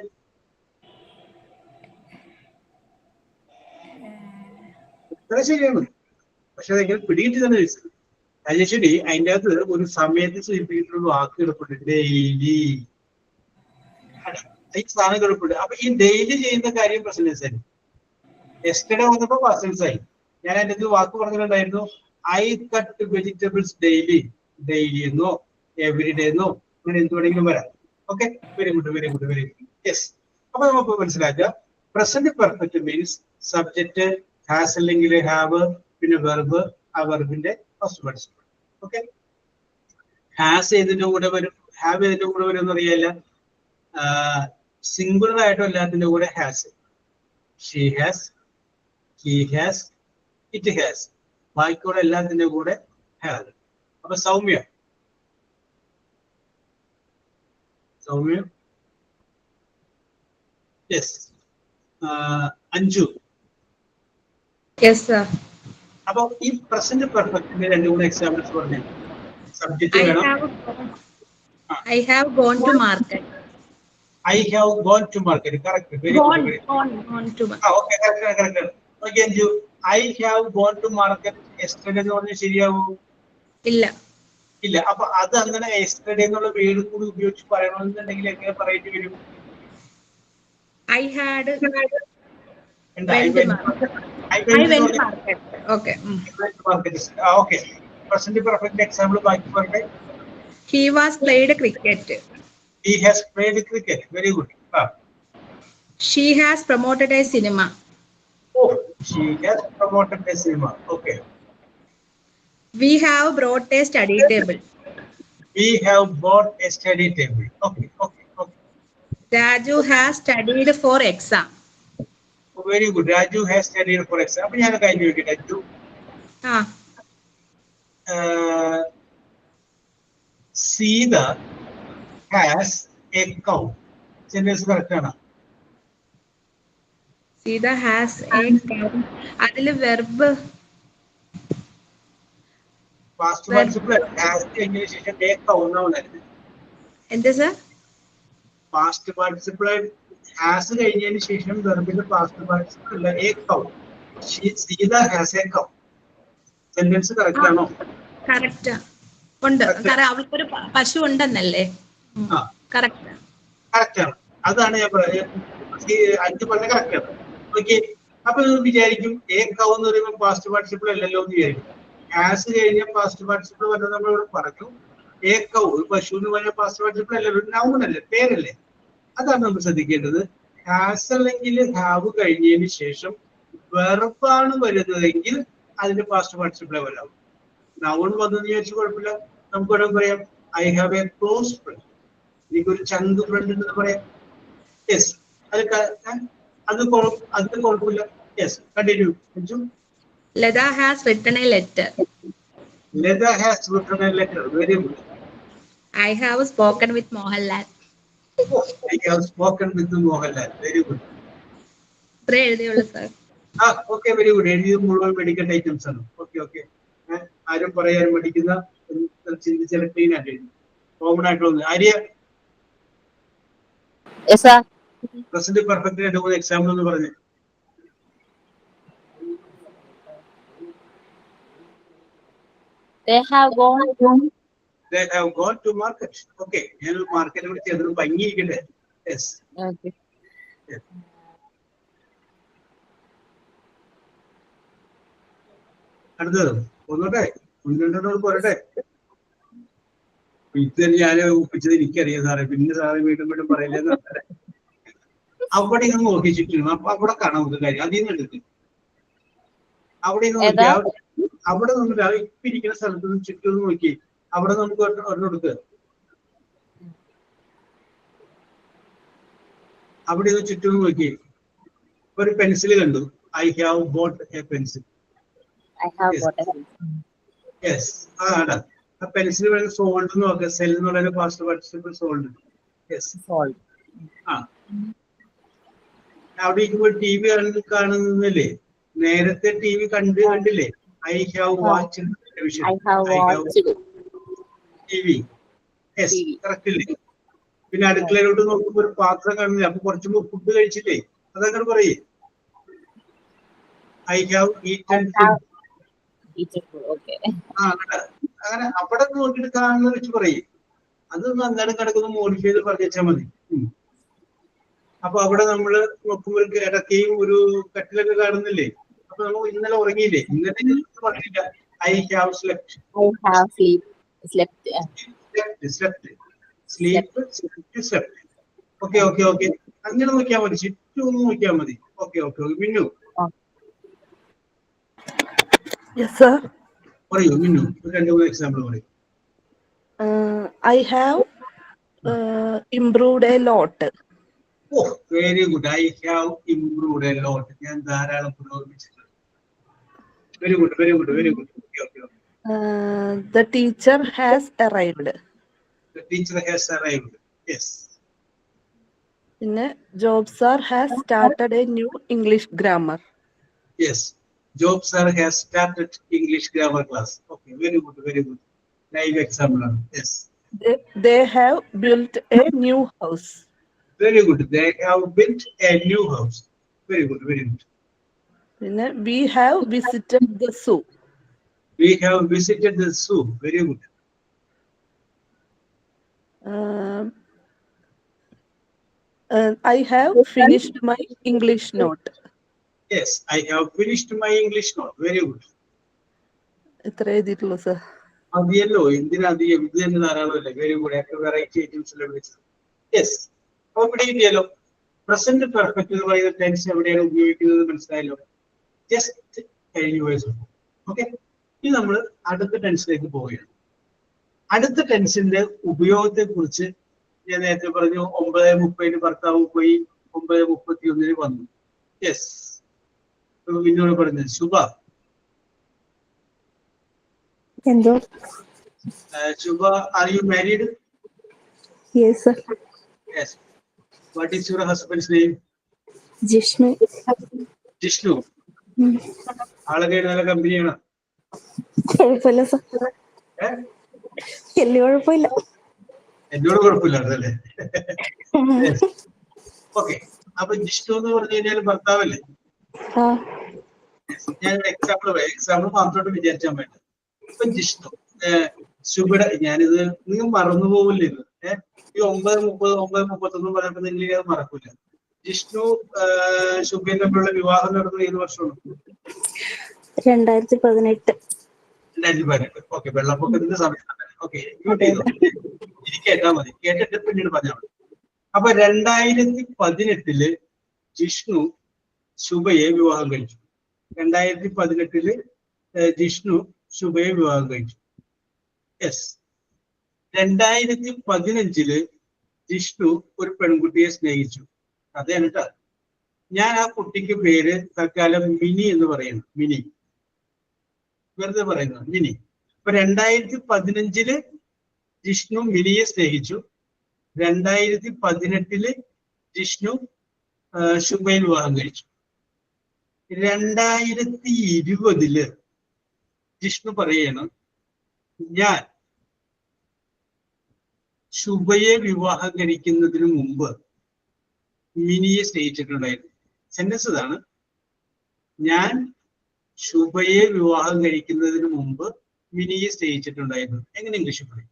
ഇത്ര ശരിയാണ്, പക്ഷെ അതെങ്ങനെ പിടികിട്ടി തന്നെ ചോദിച്ചത്. രാജേശ്വരി, അതിൻ്റെ അകത്ത് ഒരു സമയത്ത് സൂചിപ്പിച്ചിട്ടുള്ള വാക്ക് കിടപ്പുണ്ട്, ഡെയിലി. ഈ സാധനം കിടപ്പുണ്ട്. അപ്പൊ ഈ ഡെയിലി ചെയ്യുന്ന കാര്യം പ്രസന്റ് ആയി. യെസ്റ്റർഡേ വന്നപ്പോ പാസ്റ്റ് ആയി. ഞാൻ അതിൻ്റെ അകത്ത് വാക്ക് പറഞ്ഞിട്ടുണ്ടായിരുന്നു, I cut vegetables daily. Daily എന്നോ എവറി ഡേ എന്നോ അങ്ങനെ എന്ത് വേണമെങ്കിലും വരാം. Okay, very good, very good, very good. Yes. അപ്പൊ നമുക്ക് മനസ്സിലാക്കുക, present perfect means subject has അല്ലെങ്കിൽ ഹാവ്, പിന്നെ വെർബ്, ആ വെർബിന്റെ ഫസ്റ്റ് പാർട്ടിസിപ്പിൾ. ഓക്കെ, ഹാസ് ഏതിന്റെ കൂടെ വരും, ഹാവ് ഏതിന്റെ കൂടെ വരും എന്നറിയാല്ല. സിംഗുലർ ആയിട്ടും എല്ലാത്തിന്റെ കൂടെ has. She has, he has, it has. ബാക്കിയുള്ള എല്ലാത്തിന്റെ കൂടെ ഹാവ്. അപ്പൊ Soumya, Soumya, yes. Anju, yes sir. അപ്പൊ ഈ പ്രസന്റ് പെർഫെക്റ്റിന്റെ രണ്ടു മൂന്ന് എക്സാമ്പിൾസ് പറഞ്ഞു. സബ്ജക്റ്റ് വേണം. I have gone to market. I have gone to market. Correct. Very good. Gone to market. Okay, correct. Okay, Anju, I have gone to market yesterday എന്ന് പറഞ്ഞാൽ ശരിയാവൂ? ഇല്ല. അപ്പൊ അത് അങ്ങനെ yesterday എന്നുള്ള വേർഡ് കൂടി ഉപയോഗിച്ച് പറയണമെന്നുണ്ടെങ്കിൽ എങ്ങനെ പറയേണ്ടി വരും? I had went market. Okay. Okay. Present perfect example ബാക്കി പറയട്ടെ. He was played cricket. He has played cricket. Very good. She has promoted a cinema. Oh, she has promoted a cinema. Okay. We have brought a study table. We have bought a study table. Okay. Raju has studied for exam. Very good. Raju has studied for exam. അപ്പൊ ഞാൻ കഴിഞ്ഞു നോക്കിയിട്ട് Anju. Sita has a cow. Sentence correct ആണ്. Sita has a cow. അതില് verb Past participle has കഴിഞ്ഞതിന് ശേഷം a cow എന്നാണ്. എന്താ സർ? Past participle has കഴിഞ്ഞതിന് ശേഷം വെർബിന്റെ പാസ്റ്റ് പാർട്ടിസിപ്പിൾ അല്ല, a cow. Sita has a cow. Sentence correct ആണോ? കറക്റ്റ് ഉണ്ട്. കാരണം അവൾക്കൊരു പശു ഉണ്ടെന്നല്ലേ? കറക്റ്റ് ആണ്. അതാണ് ഞാൻ പറയുന്നത്. അഞ്ച് പറഞ്ഞ കറക്റ്റ് ആണ്. ഓക്കെ, അപ്പൊ വിചാരിക്കും a cow എന്ന് പറയുമ്പോൾ പാസ്റ്റ് പാർട്ടിസിപ്പിൾ അല്ലല്ലോ എന്ന് വിചാരിക്കും. ഹാസ് കഴിഞ്ഞ പാസ്റ്റ് പാർട്ടിസിപ്പിൾ വന്നത് നമ്മളിവിടെ പറഞ്ഞു. a cow ഒരു പശു എന്ന് പറഞ്ഞ പാസ്റ്റ് പാർട്ടിസിപ്പിൾ അല്ലല്ലോ, ഒരു നൗൺ അല്ലേ, പേരല്ലേ. അതാണ് നമ്മൾ ശ്രദ്ധിക്കേണ്ടത്. ഹാസ് അല്ലെങ്കിൽ ഹാവ് കഴിഞ്ഞതിന് ശേഷം വെർബാണ് വരുന്നതെങ്കിൽ അതിന്റെ പാസ്റ്റ് പാർട്ടിസിപ്പിളെ വരാവും. നൗൺ വന്നെന്ന് വിചാരിച്ചു കുഴപ്പമില്ല. നമുക്ക് വേണമെങ്കിൽ പറയാം I have A close friend. എനിക്കൊരു ചങ്ക് ഫ്രണ്ട് എന്ന് പറയാം. യെസ്, അത് കുഴപ്പമില്ല. Yes, continue. Leda has written a letter. Leda has written a letter. Very good. I have spoken with Mohanlal. I have spoken with Mohanlal. Very good. ഇത്രേ എഴുതിയുള്ളൂ sir. Okay, very good. എഴുതിയത് മുഴുവൻ medical items ആണ്. Okay. ആരും പറയാൻ പഠിക്കുന്ന ചിന്തിച്ചാൽ clean ആയിട്ട് എഴുതി. കോമൺ ആയിട്ടുള്ള ആര്യ, പ്രസന്റ് പെർഫെക്റ്റ് രണ്ട് മൂന്ന് എക്സാമ്പിൾ ഒന്ന് പറഞ്ഞു. They have gone to market. Okay, ഞാൻ മാർക്കറ്റിനെ കുറിച്ച് അതൊരു ഭംഗിയിരിക്കട്ടെ. യെസ്. Okay. അടുത്തത് ഒന്നോട്ടെ, ഒന്ന് രണ്ടോട് പോരട്ടെ. ഇത് ഞാൻ ഒപ്പിച്ചത് എനിക്കറിയാം സാറേ, പിന്നെ സാറേ വീണ്ടും പറയില്ലെന്ന്. അവിടെ ഇങ്ങനെ നോക്കി ചുറ്റും, അപ്പൊ അവിടെ കാണാൻ നമുക്ക് കാര്യം. അതിൽ നിന്ന് എടുത്ത് അവിടെ നിന്ന് ഇപ്പൊ ഇരിക്കുന്ന സ്ഥലത്ത് നിന്ന് ചുറ്റും നോക്കി അവിടെ നമുക്ക് ഒരെണ്ണം എടുക്കുക. അവിടെ നിന്ന് ചുറ്റും നോക്കി ഒരു പെൻസിൽ കണ്ടു. I have bought a pencil. I have Yes. bought a yes അതാണ് ആ പെൻസിൽ വേണ്ട സോൾഡ് എന്ന് നോക്കുക സെൽ എന്നുള്ള past participle sold yes salt. ആ അവിടെ ഇരിക്കുമ്പോൾ ടി വി കാണുന്നില്ലേ നേരത്തെ ടി വി കണ്ടില്ലേ I have watch television I have watched T V yes correct ഇല്ലേ പിന്നെ അടുക്കളയിലോട്ട് നോക്കുമ്പോൾ ഒരു പാത്രം കാണുന്നില്ല അപ്പൊ കുറച്ചുമ്പോ ഫുഡ് കഴിച്ചില്ലേ അതങ്ങനെ പറയേ I have eaten food eaten food. Okay. അങ്ങനെ അവിടെ നോക്കിയിട്ട് കാണുന്ന വെച്ച് പറയും അത് അന്നേരം കിടക്കുന്ന മോഡിഫൈ ചെയ്ത് പറഞ്ഞാൽ മതി അപ്പൊ അവിടെ നമ്മള് നോക്കുമ്പോൾ ഇടയ്ക്കും ഒരു കട്ടിലൊക്കെ കാണുന്നില്ലേ അപ്പൊ നമ്മൾ ഇന്നലെ ഉറങ്ങിയില്ലേ ഇന്നലെ പറഞ്ഞില്ല I have slept I have slept. Sleep okay okay okay അങ്ങനെ നോക്കിയാൽ മതി ചുറ്റും ഒന്ന് നോക്കിയാൽ മതി ഓക്കെ ഓക്കെ ഓക്കെ മിന്നു Yes, sir. പറയൂ മിന്നു രണ്ട് മൂന്ന് എക്സാമ്പിൾ പറയൂ I have improved a lot. Oh very good I have improved a lot ഞാൻ ധാരാളം പുരോഗമിച്ചിട്ടുണ്ട് very good very good very good okay okay okay The teacher has arrived. The teacher has arrived. Yes. പിന്നെ Job sir has started a new English grammar. Yes. Job sir has started English grammar class. Okay, very good, very good. Live example. Yes. They have built a new house. Very good. They have built a new house. Very good, very good. പിന്നെ we have visited the zoo. We have visited the zoo. Very good. I have finished my English note. Yes, I have finished my English note. Very good. എത്ര എഴുതിയിട്ടുള്ളൂ sir? അതിയല്ലോ എന്തിനധികം ഇത് തന്നെ ധാരാളമല്ലേ very good variety items വിളിച്ചത് yes അപ്പൊ ഇവിടെ ഇല്ലല്ലോ present perfect എന്ന് പറയുന്ന tense എവിടെയാണ് ഉപയോഗിക്കുന്നത് മനസ്സിലായല്ലോ ജസ്റ്റ് കഴിഞ്ഞു പോയ സംഭവം ഓക്കെ ഇനി നമ്മൾ അടുത്ത ടെൻസിലേക്ക് പോവുകയാണ് അടുത്ത ടെൻസിന്റെ ഉപയോഗത്തെ കുറിച്ച് ഞാൻ നേരത്തെ പറഞ്ഞു 9:30 ഭർത്താവ് പോയി 9:31 വന്നു യെസ് പിന്നോട് പറഞ്ഞത് ശുഭ എന്തോ Shubha, are you married? Yes sir. Yes. What is your husband's name? Jishnu. Jishnu. ആളൊക്കെ നല്ല കമ്പനിയാണ് കുഴപ്പമില്ല സർ. വലിയ കുഴപ്പമില്ല. എന്നോട് കുഴപ്പമില്ലായിരുന്നല്ലേ ഓക്കെ അപ്പൊ ജിഷ്ണു എന്ന് പറഞ്ഞു കഴിഞ്ഞാൽ ഭർത്താവല്ലേ ഞാൻ എക്സാമ്പിൾ മാത്രമായിട്ട് വിചാരിച്ചാൽ വേണ്ട ഇപ്പൊ ജിഷ്ണു ശുഭയുടെ ഞാനിത് നിങ്ങൾ മറന്നു പോകില്ല ഇത് ഈ 9:30 9:31 പറയുമ്പോൾ നിങ്ങൾ അത് മറക്കൂല ജിഷ്ണു ശുഭയും തമ്മിലുള്ള വിവാഹം നടന്നത് ഏത് വർഷമാണ് 2018. 2018 ഓക്കെ വെള്ളപ്പൊക്കത്തിന്റെ സമയത്താണ് ഓക്കെ മ്യൂട്ട് ചെയ്തോ ഇനി കേട്ടാ മതി കേട്ടിട്ട് പിന്നീട് പറഞ്ഞാൽ മതി അപ്പൊ 2018 ജിഷ്ണു ശുഭയെ വിവാഹം കഴിച്ചു 2018 ജിഷ്ണു ശുഭയെ വിവാഹം കഴിച്ചു യെസ് 2015 ജിഷ്ണു ഒരു പെൺകുട്ടിയെ സ്നേഹിച്ചു അതാണ് കേട്ടോ ഞാൻ ആ കുട്ടിക്ക് പേര് തൽക്കാലം മിനി എന്ന് പറയുന്നു മിനി വെറുതെ പറയുന്നു മിനി അപ്പൊ 2015 ജിഷ്ണു മിനിയെ സ്നേഹിച്ചു 2018 ജിഷ്ണു ശുഭയെ വിവാഹം കഴിച്ചു 2020 ജിഷ്ണു പറയാണ് ഞാൻ ശുഭയെ വിവാഹം കഴിക്കുന്നതിന് മുമ്പ് മിനിയെ സ്നേഹിച്ചിട്ടുണ്ടായിരുന്നു സെന്റൻസ് ഇതാണ് ഞാൻ ശുഭയെ വിവാഹം കഴിക്കുന്നതിന് മുമ്പ് മിനിയെ സ്നേഹിച്ചിട്ടുണ്ടായിരുന്നു എങ്ങനെ ഇംഗ്ലീഷിൽ പറയും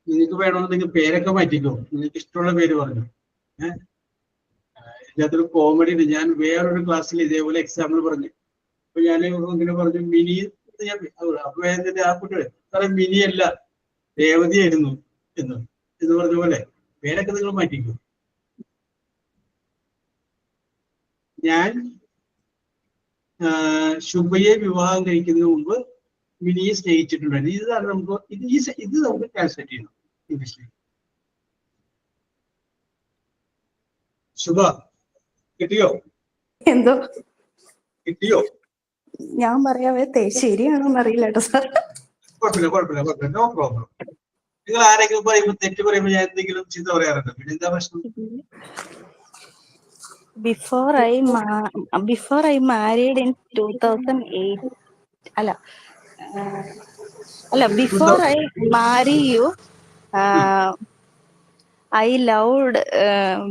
നിങ്ങൾക്ക് വേണമെന്നുണ്ടെങ്കിൽ പേരൊക്കെ മാറ്റിക്കോ നിങ്ങൾക്ക് ഇഷ്ടമുള്ള പേര് പറഞ്ഞു ഇതിനകത്തൊരു കോമഡി ഉണ്ട് ഞാൻ വേറൊരു ക്ലാസ്സിൽ ഇതേപോലെ എക്സാമ്പിൾ പറഞ്ഞു അപ്പൊ ഞാൻ ഇങ്ങനെ പറഞ്ഞു മിനി ഞാൻ അപ്പൊ എന്നിട്ട് ആ കുട്ടികൾ സാറേ മിനി അല്ല രേവതിയായിരുന്നു എന്ന് പറഞ്ഞ പോലെ പേരൊക്കെ നിങ്ങൾ മാറ്റിക്കോ ഞാൻ ശുഭയെ വിവാഹം കഴിക്കുന്നതിന് മുമ്പ് മിനിയെ സ്നേഹിച്ചിട്ടുണ്ടായിരുന്നു. ഇതാണ് നമുക്ക് ഇത് നമുക്ക് ട്രാൻസ്ലേറ്റ് ചെയ്യണം ഇംഗ്ലീഷിലേക്ക്. ശുഭ കിട്ടിയോ? എന്തോ കിട്ടിയോ? ഞാൻ പറയാവേ ശരിയാണോന്ന് അറിയില്ല കേട്ടോ സാർ. കുഴപ്പമില്ല, നോ പ്രോബ്ലം. നിങ്ങൾ ആരെങ്കിലും പറയുമ്പോൾ തെറ്റ് പറയുമ്പോൾ ഞാൻ എന്തെങ്കിലും ചിന്ത പറയാറുണ്ട്. പിന്നെ എന്താ പ്രശ്നം? ബിഫോർ ഐ മാരീഡ് ഇൻ 2008 അല്ല before I Mari U I loved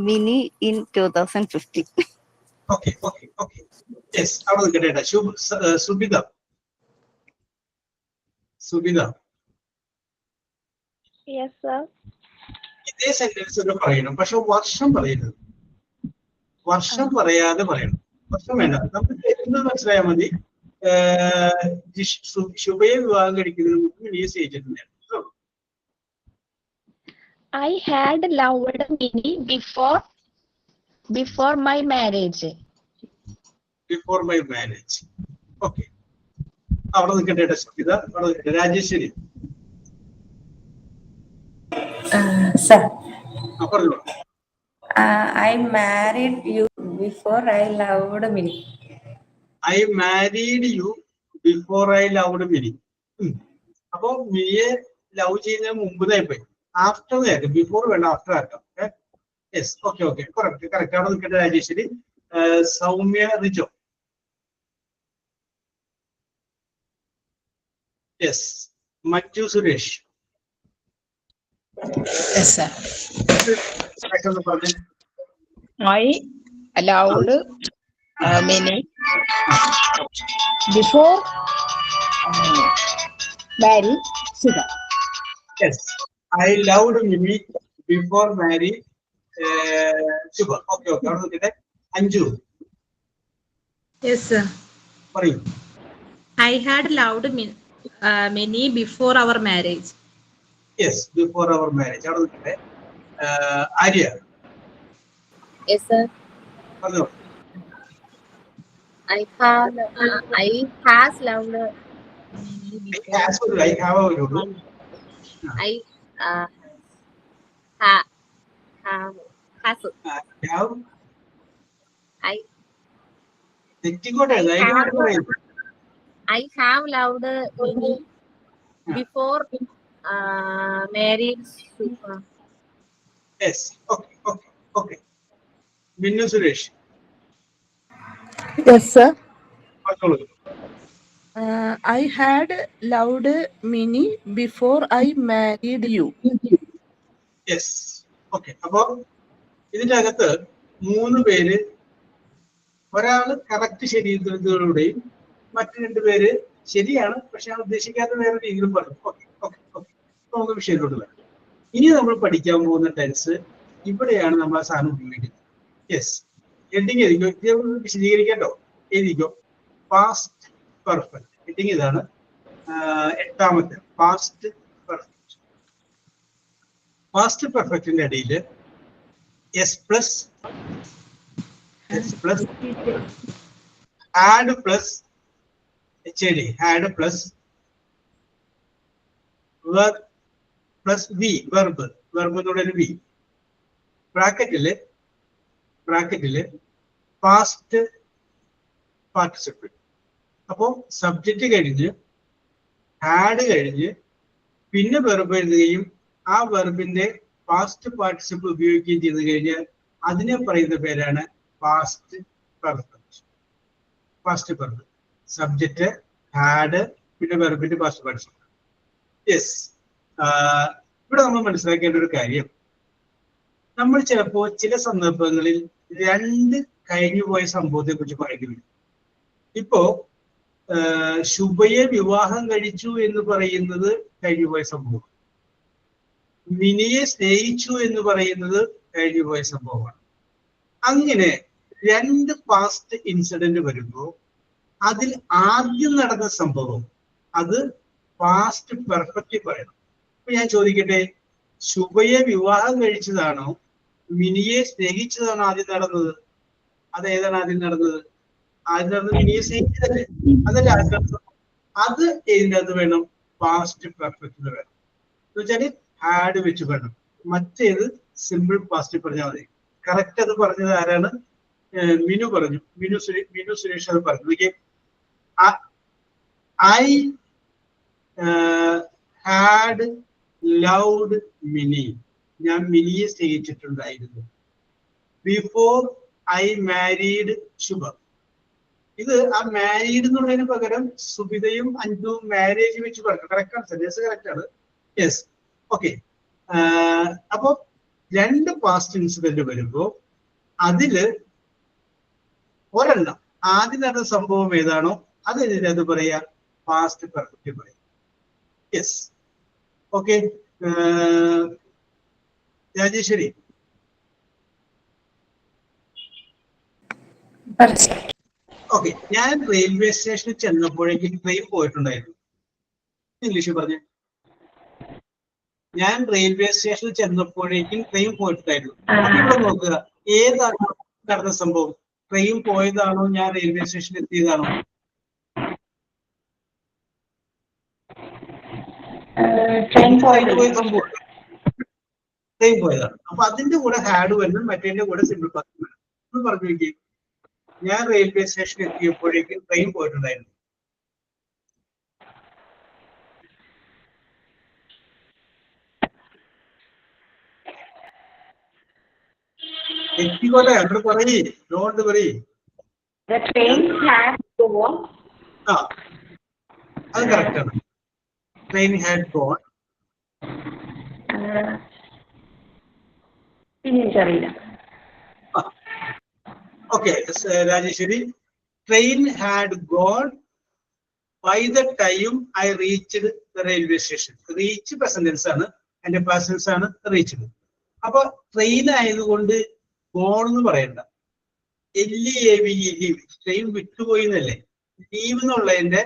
mini in 2015. Okay. Yes, അവിടെ നിൽക്കട്ടെ. Subitha Yes, sir. ഇതേ സെന്റൻസ് ഒക്കെ പറയണം, പക്ഷെ വർഷം പറയരുത്. വർഷം പറയാതെ പറയണം. വർഷം വേണ്ട, നമുക്ക് തെറ്റുന്നത് മനസ്സിലായാൽ മതി. ശുഭയെ വിവാഹം കഴിക്കുന്നതിന് മുമ്പ് മിനിയെ സ്നേഹിച്ചിട്ടുണ്ടായിരുന്നു. I had loved Minnie before my marriage. Before my marriage. Okay, അവിടെ നിൽക്കട്ടെ സുബിത. അവിടെ നിൽക്കട്ടെ. രാജേശ്വരി Sir, പറഞ്ഞോളൂ. I married you before I loved Minnie. I married U before I loved mini. അപ്പൊ മിനിയെ ലവ് ചെയ്യുന്നതിന് മുമ്പ് പോയി. ആഫ്റ്റർ ആക്കാം, ബിഫോർ വേണ്ട, ആഫ്റ്റർ ആക്കാം. Yes, okay. കറക്റ്റ്. അവിടെ നിൽക്കട്ടെ Rajeshwari. Soumya Rijo. Yes. Manju Suresh. Yes, sir. പറഞ്ഞേ. I allowed Minnie before marry Shiva. Yes, I loved Mimi before marry Shiva. Okay. അവിടെ നിൽക്കട്ടെ. Anju Yes, sir. പറയൂ. I had loved Minnie before our marriage. Yes, before our marriage. അവിടെ നിൽക്കട്ടെ. Arya Yes, sir. പറഞ്ഞോ. I has loved I have അവരോട്. I have I തെറ്റിക്കോട്ടെ. I have loved Minnie before married Shiva. Yes, okay. Minnu Suresh. Yes, sir. പറഞ്ഞോളൂ. I had loved Minnie before I married you. Yes, okay. അപ്പൊ ഇതിന്റെ അകത്ത് 3 പേര്, ഒരാള് correct ശരീരത്തിലൂടെയും മറ്റു 2 പേര് ശരിയാണ്, പക്ഷെ ഞാൻ ഉദ്ദേശിക്കാത്ത വേറെ രീതിയിലും പറഞ്ഞു. ഓക്കെ. നമുക്ക് വിഷയത്തിലോട്ട് വരാം. ഇനി നമ്മൾ പഠിക്കാൻ പോകുന്ന ടെൻസ് ഇവിടെയാണ് നമ്മൾ ആ സാധനം ഉപയോഗിക്കുന്നത്. യെസ്, ഹെഡിങ് വിശദീകരിക്കാട്ടോ. എഴുതിക്കോ. Past perfect. ഹെഡിങ് ഇതാണ്. 8ാമത്തെ പാസ്റ്റ് പെർഫെക്റ്റ്. പാസ്റ്റ് പെർഫെക്റ്റിന്റെ ഇടയിൽ S plus had plus had plus plus V, വെർബിനോട് വി, ബ്രാക്കറ്റില് പാസ്റ്റ് പാർട്ടിസിപ്പിൾ. അപ്പോ സബ്ജക്റ്റ് കഴിഞ്ഞ് ഹാഡ് കഴിഞ്ഞ് പിന്നെ വെർബ് എഴുതുകയും ആ വെർബിന്റെ പാസ്റ്റ് പാർട്ടിസിപ്പിൾ ഉപയോഗിക്കുകയും ചെയ്ത് കഴിഞ്ഞാൽ അതിനെ പറയുന്ന പേരാണ് past perfect. Past perfect. Subject, had, പിന്നെ വെർബിന്റെ പാസ്റ്റ് പാർട്ടിസിപ്പിൾ. യെസ്. ഇവിടെ നമ്മൾ മനസ്സിലാക്കേണ്ട ഒരു കാര്യം, നമ്മൾ ചിലപ്പോ ചില സന്ദർഭങ്ങളിൽ 2 കഴിഞ്ഞുപോയ സംഭവത്തെ കുറിച്ച് പറയേണ്ടി വരും. ഇപ്പോ ശുഭയെ വിവാഹം കഴിച്ചു എന്ന് പറയുന്നത് കഴിഞ്ഞുപോയ സംഭവം, മിനിയെ സ്നേഹിച്ചു എന്ന് പറയുന്നത് കഴിഞ്ഞുപോയ സംഭവമാണ്. അങ്ങനെ 2 പാസ്റ്റ് ഇൻസിഡന്റ് വരുമ്പോൾ അതിൽ ആദ്യം നടന്ന സംഭവം അത് പാസ്റ്റ് പെർഫെക്റ്റ് പറയണം. അപ്പൊ ഞാൻ ചോദിക്കട്ടെ, ശുഭയെ വിവാഹം കഴിച്ചതാണോ മിനിയെ സ്നേഹിച്ചതാണോ ആദ്യം നടന്നത്? അതേതാണ് ആദ്യം നടന്നത്? ആദ്യം നടന്നത് മിനിയെ സ്നേഹിച്ചതല്ലേ? അതല്ലേ ആദ്യം നടന്നത്? അത് ഇതിനകത്ത് വേണം പാസ്റ്റ് പെർഫെക്റ്റ് വേണം എന്ന് വെച്ചാല് ഹാഡ് വെച്ച് വേണം. മറ്റേത് സിമ്പിൾ പാസ്റ്റ് പറഞ്ഞാൽ മതി. കറക്റ്റ് അത് പറഞ്ഞത് ആരാണ്? മിനു പറഞ്ഞു. മിനു സുരേഷ് അത് പറഞ്ഞു. I had loved mini. ഞാൻ മിനിയെ സ്നേഹിച്ചിട്ടുണ്ടായിരുന്നു. ബിഫോർ ഐ മാരീഡ് ശുഭ. ഇത് ആ മാരീഡ് എന്നുള്ളതിന് പകരം സുബിതയും അഞ്ജുവും മാരേജ് വെച്ച് പറഞ്ഞു. കറക്റ്റ് ആണ്, സെന്റൻസ് കറക്റ്റ് ആണ്. Yes, okay. അപ്പൊ രണ്ട് പാസ്റ്റ് ഇൻസിഡന്റ് വരുമ്പോ അതില് ഒരെണ്ണം ആദ്യം നടന്ന സംഭവം ഏതാണോ അത് ഇതിനകത്ത് പറയാ പാസ്റ്റ് പെർഫെക്റ്റ് പറയാം. Yes, okay. രാജേശ്വരി, ഓക്കെ. ഞാൻ റെയിൽവേ സ്റ്റേഷനിൽ ചെന്നപ്പോഴേക്കും ട്രെയിൻ പോയിട്ടുണ്ടായിരുന്നു. ഇംഗ്ലീഷിൽ പറഞ്ഞു. ഞാൻ റെയിൽവേ സ്റ്റേഷനിൽ ചെന്നപ്പോഴേക്കും ട്രെയിൻ പോയിട്ടുണ്ടായിരുന്നു. അപ്പൊ ഇവിടെ നോക്കുക, ഏതാണ് നടന്ന സംഭവം? ട്രെയിൻ പോയതാണോ ഞാൻ റെയിൽവേ സ്റ്റേഷനിൽ എത്തിയതാണോ? ട്രെയിൻ പോയ സംഭവം ട്രെയിൻ പോയതാണ്. അപ്പൊ അതിന്റെ കൂടെ ഹാഡ് വരണം, മറ്റേന്റെ കൂടെ സിമ്പിൾ പാസ്റ്റ് വരണം. ഒന്ന് പറഞ്ഞു നോക്കി, ഞാൻ റെയിൽവേ സ്റ്റേഷനിൽ എത്തിയപ്പോഴേക്കും ട്രെയിൻ പോയിട്ടുണ്ടായിരുന്നു. എത്തിക്കോട്ടെ, അവിടെ പറയേ, ഡോണ്ട് പറയേ. ആ, അത് കറക്റ്റ് ആണ്. Train had gone. Okay Rajeshwari, train had gone by the time I reached the railway station. Reach present tense ആണ്, എന്റെ പാസൻസ് ആണ് റീച്ച്ഡ്. അപ്പൊ ട്രെയിൻ ആയതുകൊണ്ട് ഗോൺ എന്ന് പറയണ്ട, ലീവ്. ട്രെയിൻ വിട്ടുപോയി എന്നല്ലേ. ലീവ് എന്നുള്ളതിന്റെ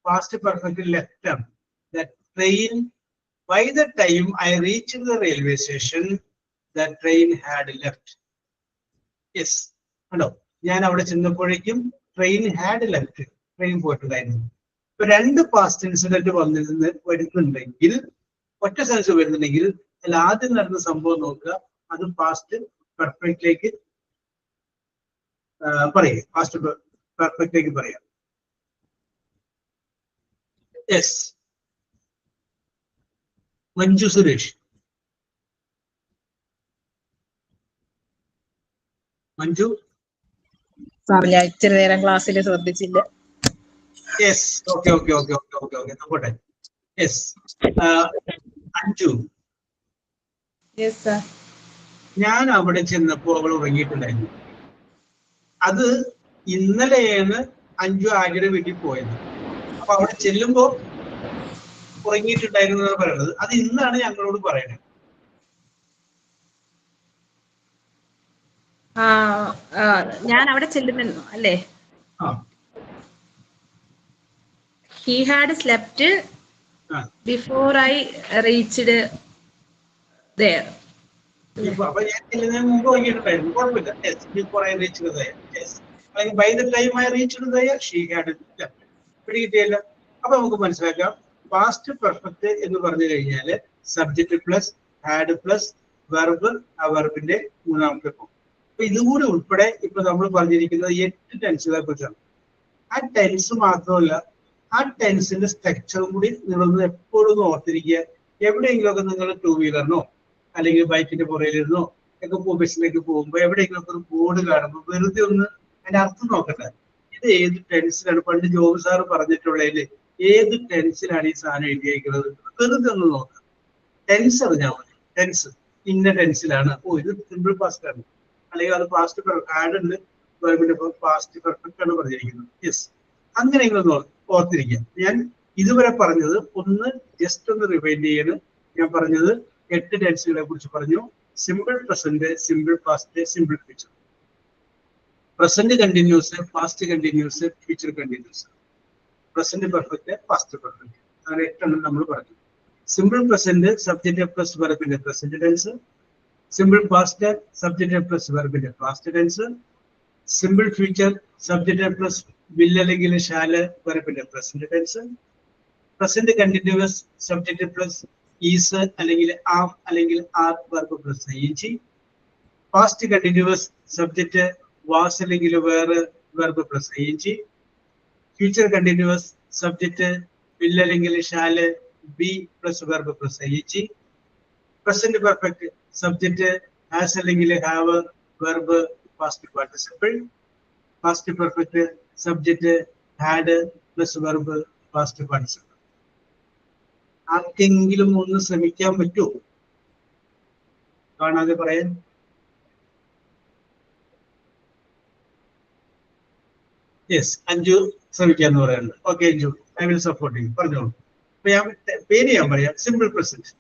പാസ്റ്റ് പെർഫെക്റ്റ് ലെഫ്റ്റ് ആണ്. The train by the time I reached the railway station the train had left. Yes, കണ്ടോ, ഞാൻ അവിടെ ചെന്നപ്പോഴേക്കും ട്രെയിൻ ഹാഡ് ലെഫ്റ്റ്, ട്രെയിൻ പോയിട്ടുണ്ടായിരുന്നു. ഇപ്പൊ രണ്ട് പാസ്റ്റ് ഇൻസിഡന്റ് വരുന്നുണ്ടെങ്കിൽ, ഒറ്റ സെൻസ് വരുന്നുണ്ടെങ്കിൽ അതിൽ ആദ്യം നടന്ന സംഭവം നോക്കുക, അത് പാസ്റ്റ് പെർഫെക്റ്റിലേക്ക് പറയുക. പാസ്റ്റ് പെർഫെക്റ്റിലേക്ക് പറയാം. യെസ്, മഞ്ജു സുരേഷ്. മഞ്ജു സാർ, ഞാൻ ഇച്ചിരി നേരം ക്ലാസ്സിൽ ശ്രദ്ധിച്ചില്ല. Yes, okay okay okay okay okay okay നോക്കട്ടെ. യെസ്, അഞ്ജു. Yes sir. ഞാൻ അവിടെ ചെന്നപ്പോ അവൾ ഉറങ്ങിയിട്ടുണ്ടായിരുന്നു. അത് ഇന്നലെയാണ് അഞ്ജു ആര്യയുടെ വീട്ടിൽ പോയത്. അപ്പൊ അവിടെ ചെല്ലുമ്പോ ഉറങ്ങിയിട്ടുണ്ടായിരുന്നു എന്നാണ് പറയുന്നത്. അത് ഇന്നാണ് ഞങ്ങളോട് പറയുന്നത്. ഞാൻ അവിടെ ചെല്ലുമെന്നു അല്ലേ? He had slept before I reached there. അപ്പൊ ഞാൻ ചെല്ലുന്നതിന് മുമ്പ് ഉറങ്ങിയിട്ടുണ്ടായിരുന്നു, കുഴപ്പമില്ല. Before I reached there. Yes. By the time I reached there, she had slept. പിടികിട്ടിയല്ല. അപ്പൊ നമുക്ക് മനസ്സിലാക്കാം, പാസ്റ്റ് പെർഫെക്റ്റ് എന്ന് പറഞ്ഞു കഴിഞ്ഞാല് subject plus had plus verb, ആ വെർബിന്റെ മൂന്നാമത്തെ ഫോം. അപ്പൊ ഇതുകൂടി ഉൾപ്പെടെ ഇപ്പൊ നമ്മൾ പറഞ്ഞിരിക്കുന്നത് 8 ടെൻസുകളെ കുറിച്ചാണ്. ആ ടെൻസ് മാത്രമല്ല, ആ ടെൻസിന്റെ സ്ട്രക്ചറും കൂടി നിങ്ങളൊന്ന് എപ്പോഴും ഓർത്തിരിക്കുക. എവിടെയെങ്കിലും ഒക്കെ നിങ്ങൾ ടൂ വീലറിനോ അല്ലെങ്കിൽ ബൈക്കിന്റെ പുറയിലിരുന്നോ ഒക്കെ ബസ്സിലേക്ക് പോകുമ്പോൾ എവിടെയെങ്കിലും ഒക്കെ ഒരു ബോർഡ് കാണുമ്പോൾ വെറുതെ ഒന്ന് അതിന്റെ അർത്ഥം നോക്കട്ടെ. ഇത് ഏത് ടെൻസിലാണ്? പണ്ട് ജോബ് സാറ് പറഞ്ഞിട്ടുള്ളതിൽ ഏത് ടെൻസിലാണ് ഈ സാധനം എഴുതിയിരിക്കുന്നത്? വെറുതെ ഒന്ന് നോക്കാം. ടെൻസ് അറിഞ്ഞാൽ മതി. ടെൻസ് ഇന്ന ടെൻസിലാണ്, ഓ ഇത് സിമ്പിൾ പാസ്റ്റ് ആണ്, അല്ലെങ്കിൽ അത് പാസ്റ്റ് ഹാഡ് ഉണ്ട്, വെർബിന്റെ പാസ്റ്റ് പെർഫെക്റ്റ് ആണ് പറഞ്ഞിരിക്കുന്നത്. യെസ്, അങ്ങനെ നിങ്ങൾ ഓർത്തിരിക്കുക. ഞാൻ ഇതുവരെ പറഞ്ഞത് ഒന്ന് ജസ്റ്റ് ഒന്ന് റിവൈൻഡ് ചെയ്യാണ്. ഞാൻ പറഞ്ഞത് 8 ടെൻസുകളെ കുറിച്ച് പറഞ്ഞു. Simple present, simple past, simple future. Present continuous, past continuous, future continuous. Present perfect, past perfect, അങ്ങനെ 8 നമ്മൾ പറഞ്ഞു. സിമ്പിൾ പ്രസന്റ് സബ്ജക്റ്റ് പ്ലസ് വെർബിന്റെ present tense. Simple past subject plus വെർബിന്റെ past tense. Simple future subject plus will അല്ലെങ്കിൽ shall വെർബിന്റെ present tense. Present continuous subject plus is അല്ലെങ്കിൽ am അല്ലെങ്കിൽ are verb plus ing. Past continuous subject was അല്ലെങ്കിൽ were verb plus ing. Future continuous subject will അല്ലെങ്കിൽ shall be plus verb plus ing. Present perfect subject has അല്ലെങ്കിൽ have verb past participle. Past perfect subject had plus verb past participle. ആർക്കെങ്കിലും ഒന്ന് ശ്രമിക്കാൻ പറ്റുമോ കാണാതെ പറയാൻ? Yes, Anju ശ്രമിക്കാന്ന് പറയാനുണ്ട്. Okay Anju, I will support you. പറഞ്ഞോളൂ. അപ്പൊ ഞാൻ പേര് ഞാൻ പറയാം. Simple present.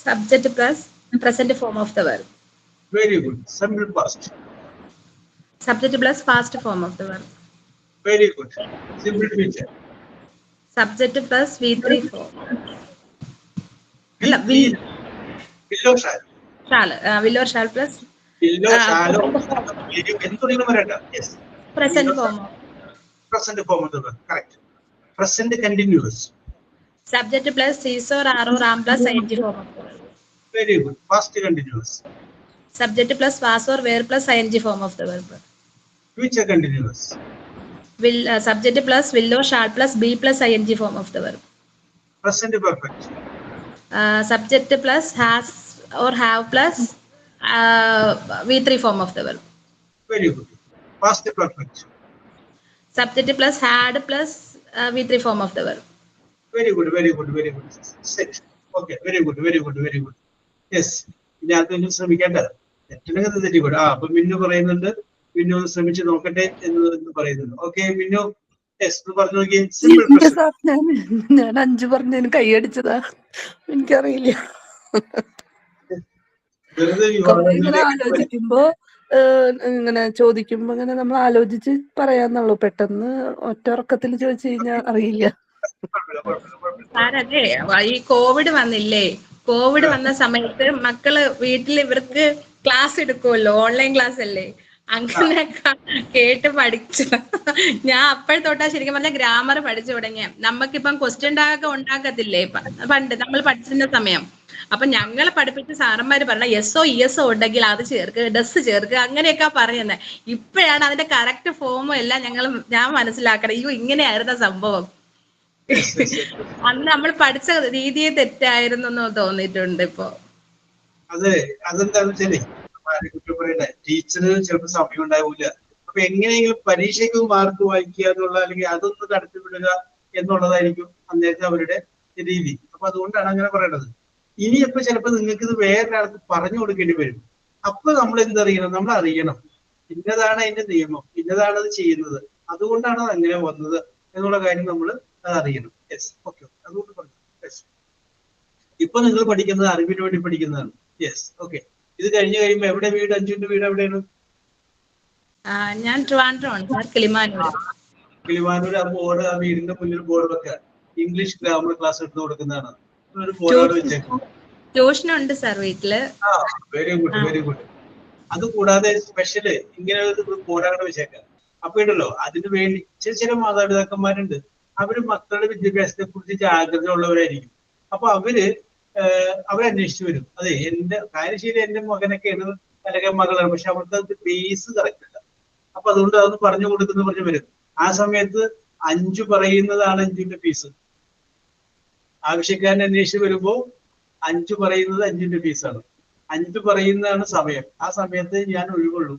Subject plus present form of the verb. Very good. Simple past. Subject plus past form of the verb. Very good. Simple future. Subject plus V3 form. അല്ല, willow shall. will or shall plus willow shallow എന്തുണ്ടെങ്കിലും പറയണ്ട. Yes, present form. present form of the verb. Correct. Present continuous. Subject plus is or are or am plus ing form of the verb. Very good. Past continuous. Subject plus was or were plus ing form of the verb. Future continuous. Will subject plus will or shall plus be plus ing form of the verb. Present perfect. Subject plus has or have plus V3 form of the verb. Very good. Past perfect. Subject plus had plus V3 form of the verb. Very good, very good, very good. Set. Okay, very good, very good, very good. Yes. ഇനി അതൊന്നും ശ്രമിക്കേണ്ട. തെറ്റിനകത്ത് തെറ്റിക്കൂടെ. അപ്പൊ മിന്നു പറയുന്നുണ്ട്, മിന്നു ഒന്ന് ശ്രമിച്ച് നോക്കട്ടെ എന്ന് പറയുന്നുണ്ട്. Okay മിന്നു, yes പറഞ്ഞു നോക്കി. Simple present. ഞാൻ 5 പറഞ്ഞതിന് കൈയടിച്ചതാ. എനിക്കറിയില്ല. ഇങ്ങനെ ആലോചിക്കുമ്പോ ഇങ്ങനെ ചോദിക്കുമ്പോ ഇങ്ങനെ നമ്മൾ ആലോചിച്ച് പറയാന്നുള്ളൂ. പെട്ടെന്ന് ഒറ്റ ഉറക്കത്തിൽ ചോദിച്ചു കഴിഞ്ഞാൽ അറിയില്ല. അതെ, ഈ കോവിഡ് വന്നില്ലേ? കോവിഡ് വന്ന സമയത്ത് മക്കള് വീട്ടിൽ ഇവർക്ക് ക്ലാസ് എടുക്കുമല്ലോ, ഓൺലൈൻ ക്ലാസ് അല്ലേ, അങ്ങനെ കേട്ട് പഠിച്ചു. ഞാൻ അപ്പോഴത്തോട്ടാ ശരിക്കും പറഞ്ഞ ഗ്രാമർ പഠിച്ചു തുടങ്ങിയ. നമുക്കിപ്പം ക്വസ്റ്റ്യൻ ടാഗ് ഉണ്ടാക്കത്തില്ലേ പണ്ട് നമ്മൾ പഠിച്ചിരുന്ന സമയം. അപ്പൊ ഞങ്ങളെ പഠിപ്പിച്ച സാറന്മാര് പറഞ്ഞ എസ്ഒ ഇഎസ്ഒ ഉണ്ടെങ്കിൽ അത് ചേർക്ക്, ഡസ് ചേർക്ക്, അങ്ങനെയൊക്കെ പറയുന്നത്. ഇപ്പോഴാണ് അതിന്റെ കറക്റ്റ് ഫോമും എല്ലാം ഞാൻ മനസ്സിലാക്കണം. അയ്യോ ഇങ്ങനെയായിരുന്ന സംഭവം. അന്ന് നമ്മൾ പഠിച്ച രീതിയെ തെറ്റായിരുന്നു എന്ന് തോന്നിയിട്ടുണ്ട് ഇപ്പൊ. അതെ, അതെന്താണെന്ന് വെച്ചാലേ കുറ്റം പറയട്ടെ, ടീച്ചറ് ചിലപ്പോൾ സമയം ഉണ്ടാവില്ല. അപ്പൊ എങ്ങനെയെങ്കിലും പരീക്ഷയ്ക്ക് മാർക്ക് വായിക്കുക എന്നുള്ള, അല്ലെങ്കിൽ അതൊന്ന് കടത്തിവിടുക എന്നുള്ളതായിരിക്കും അന്നേരത്തെ അവരുടെ രീതി. അപ്പൊ അതുകൊണ്ടാണ് അങ്ങനെ പറയണത്. ഇനിയപ്പോ ചിലപ്പോൾ നിങ്ങൾക്ക് ഇത് വേറൊരാൾക്ക് പറഞ്ഞു കൊടുക്കേണ്ടി വരും. അപ്പൊ നമ്മൾ എന്തറിയണം? നമ്മൾ അറിയണം ഇന്നതാണ് അതിന്റെ നിയമം, ഇന്നതാണ് അത് ചെയ്യുന്നത്, അതുകൊണ്ടാണ് അത് അങ്ങനെ വന്നത് എന്നുള്ള കാര്യം നമ്മൾ അറിയണം. യെസ്, ഓക്കെ, അതുകൊണ്ട് പറഞ്ഞു. യെസ്, ഇപ്പൊ നിങ്ങൾ പഠിക്കുന്നത് അറിവിന് വേണ്ടി പഠിക്കുന്നതാണ്. Yes, okay. ഇത് കഴിഞ്ഞ് കഴിയുമ്പോ എവിടെ വീട്? അഞ്ജുവിന്റെ വീട് എവിടെയാണ്? ഞാൻ ട്രിവാൻഡ്രമാണ് സാർ, കിളിമാനൂർ. കിളിമാനൂർ. ആ ബോർഡ്, ആ വീടിന്റെ മുന്നിൽ ബോർഡ് വെക്കുക, ഇംഗ്ലീഷ് ഗ്രാമർ ക്ലാസ് എടുത്ത് കൊടുക്കുന്നതാണ്. ഒരു ബോർഡ് വെച്ചേക്കും. ട്യൂഷനുണ്ട് സാർ വീട്ടില്. Very good, very good. അത് കൂടാതെ സ്പെഷ്യല് ഇങ്ങനെ ഒരു ബോർഡ് വെച്ചേക്കാം. അപ്പൊ ഉണ്ടല്ലോ, അതിന് വേണ്ടി ചില മാതാപിതാക്കന്മാരുണ്ട്, അവര് മക്കളുടെ വിദ്യാഭ്യാസത്തെ കുറിച്ച് ജാഗ്രത ഉള്ളവരായിരിക്കും. അപ്പൊ അവരന്വേഷിച്ചു വരും. അതെ, എന്റെ കാര്യശീലം എന്റെ മകനൊക്കെയാണ് അല്ലെങ്കിൽ മകളാണ്, പക്ഷെ അവർക്ക് അത് ബേസ് കറക്റ്റ് അല്ല. അപ്പൊ അതുകൊണ്ട് അതൊന്ന് പറഞ്ഞു കൊടുക്കുന്നു പറഞ്ഞു വരും. ആ സമയത്ത് 5 പറയുന്നതാണ് 5ന്റെ ഫീസ്. ആവശ്യക്കാരൻ അന്വേഷിച്ച് വരുമ്പോ 5 പറയുന്നത് 5ന്റെ ഫീസാണ്. 5 പറയുന്നതാണ് സമയം. ആ സമയത്ത് ഞാൻ ഒഴിവുള്ളൂ.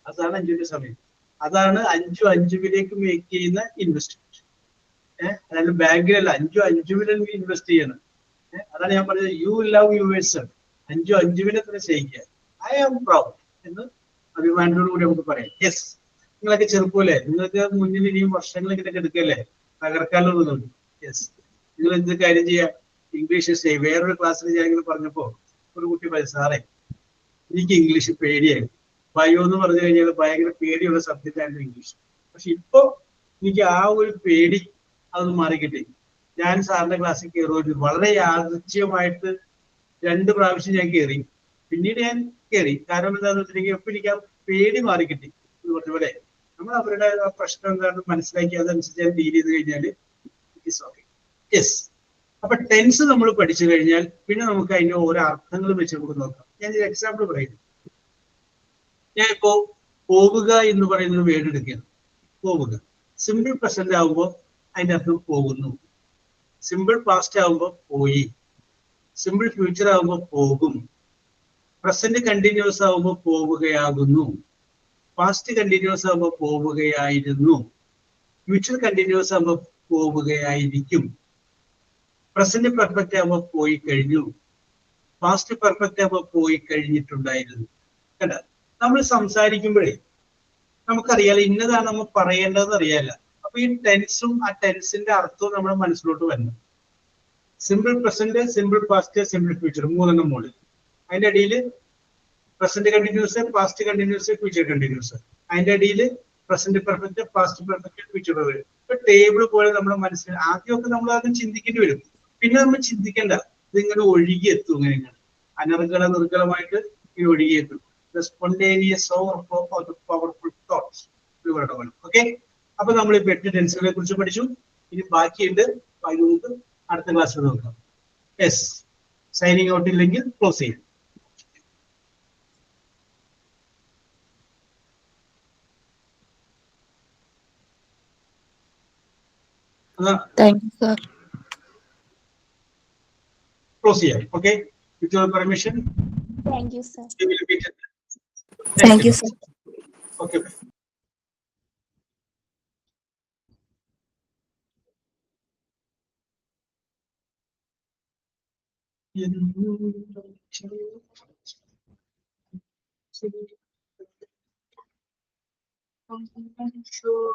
അതാണ് 5ന്റെ സമയം. അതാണ് 5 മേക്ക് ചെയ്യുന്ന ഇൻവെസ്റ്റ്മെന്റ്. അതായത് ബാങ്കിലല്ല, 5 ഇൻവെസ്റ്റ് ചെയ്യണം. അതാണ് ഞാൻ പറഞ്ഞത്, യു ലവ് യുവേഴ്സ്. 5 തന്നെ സ്നേഹിക്കുക. ഐ ആം പ്രൗഡ് എന്ന് അഭിമാനത്തോടു കൂടി നമുക്ക് പറയാം. യെസ്, നിങ്ങളൊക്കെ ചെറുപ്പല്ലേ, നിങ്ങൾക്ക് മുന്നിൽ ഇനിയും വർഷങ്ങൾ ഇങ്ങനെ എടുക്കല്ലേ, തകർക്കാനുള്ളതുണ്ട്. യെസ്, നിങ്ങൾ എന്ത് കാര്യം ചെയ്യാം, ഇംഗ്ലീഷ് വേറൊരു ക്ലാസ്സിൽ ഞാൻ ഇങ്ങനെ പറഞ്ഞപ്പോ ഒരു കുട്ടി പറയും, സാറേ എനിക്ക് ഇംഗ്ലീഷ് പേടിയായി. ബയോ എന്ന് പറഞ്ഞു കഴിഞ്ഞാൽ ഭയങ്കര പേടിയുള്ള സബ്ജക്റ്റ് ആയിരുന്നു ഇംഗ്ലീഷ്. പക്ഷെ ഇപ്പൊ എനിക്ക് ആ ഒരു പേടി അതൊന്ന് മാറിക്കിട്ടി. ഞാൻ സാറിന്റെ ക്ലാസ്സിൽ കയറുമായിരുന്നു. വളരെ യാദൃച്ഛികമായിട്ട് 2 പ്രാവശ്യം ഞാൻ കയറി. പിന്നീട് ഞാൻ കയറി. കാരണം എന്താണെന്ന് വെച്ചിട്ടുണ്ടെങ്കിൽ എപ്പോൾ എനിക്ക് ആ പേടി മാറിക്കിട്ടി എന്ന് പറഞ്ഞ പോലെ നമ്മൾ അവരുടെ പ്രശ്നം എന്താണെന്ന് മനസ്സിലാക്കി അതനുസരിച്ച് ഡീൽ ചെയ്ത് കഴിഞ്ഞാൽ ഇറ്റ്സ് ഓക്കെ. യെസ്. അപ്പൊ ടെൻസ് നമ്മൾ പഠിച്ചു കഴിഞ്ഞാൽ പിന്നെ നമുക്ക് അതിന്റെ ഓരോ അർത്ഥങ്ങൾ വെച്ച് നമുക്ക് നോക്കാം. ഞാൻ ഒരു എക്സാമ്പിൾ പറയുന്നു. ഞാൻ ഇപ്പോ പോവുക എന്ന് പറയുന്ന ഒരു വേർഡ് എടുക്കുകയാണ്. പോവുക സിമ്പിൾ പ്രസന്റ് ആകുമ്പോൾ അതിന്റെ അർത്ഥം പോകുന്നു. സിമ്പിൾ പാസ്റ്റ് ആകുമ്പോൾ പോയി. സിമ്പിൾ ഫ്യൂച്ചർ ആകുമ്പോൾ പോകും. പ്രസന്റ് കണ്ടിന്യൂസ് ആകുമ്പോൾ പോവുകയാകുന്നു. പാസ്റ്റ് കണ്ടിന്യൂസ് ആകുമ്പോൾ പോവുകയായിരുന്നു. ഫ്യൂച്ചർ കണ്ടിന്യൂസ് ആകുമ്പോൾ പോവുകയായിരിക്കും. പ്രസന്റ് പെർഫെക്റ്റ് ആകുമ്പോൾ പോയി കഴിഞ്ഞു. പാസ്റ്റ് പെർഫെക്റ്റ് ആകുമ്പോൾ പോയി കഴിഞ്ഞിട്ടുണ്ടായിരുന്നു. കണ്ട, നമ്മൾ സംസാരിക്കുമ്പോഴേ നമുക്കറിയാലോ ഇന്നതാണ് നമ്മൾ പറയേണ്ടതെന്ന് അറിയാല്ല. അപ്പൊ ഈ ടെൻസും ആ ടെൻസിന്റെ അർത്ഥവും നമ്മുടെ മനസ്സിലോട്ട് വരണം. Simple present, simple past, simple future, മൂന്നെണ്ണം മുകളിൽ. അതിന്റെ അടിയിൽ present continuous, past continuous, future continuous. അതിന്റെ അടിയിൽ present perfect, past perfect, future perfect. ഇപ്പൊ ടേബിൾ പോലെ നമ്മുടെ മനസ്സിൽ ആദ്യമൊക്കെ നമ്മൾ ആദ്യം ചിന്തിക്കേണ്ടി വരും. പിന്നെ നമ്മൾ ചിന്തിക്കേണ്ട, ഇതിങ്ങനെ ഒഴുകിയെത്തും. ഇങ്ങനെ അനർഗള നിർഗളമായിട്ട് ഇങ്ങനെ ഒഴുകിയെത്തും. Spontaneous or the powerful thoughts. Okay, അപ്പൊ നമ്മൾ ഇപ്പൊ 8 ടെൻസുകളെ കുറിച്ച് പഠിച്ചു. ഇനി ബാക്കിയുണ്ട്, നമുക്ക് അടുത്ത ക്ലാസ്സിൽ നോക്കാം. യെസ്, സൈനിങ് ഔട്ട് ഇല്ലെങ്കിൽ ക്ലോസ് ചെയ്യാം. Thank you, sir. ക്ലോസ് ചെയ്യാം. Okay, with your permission. Thank you, sir. We will meet at Thank you, sir. Okay. Sure.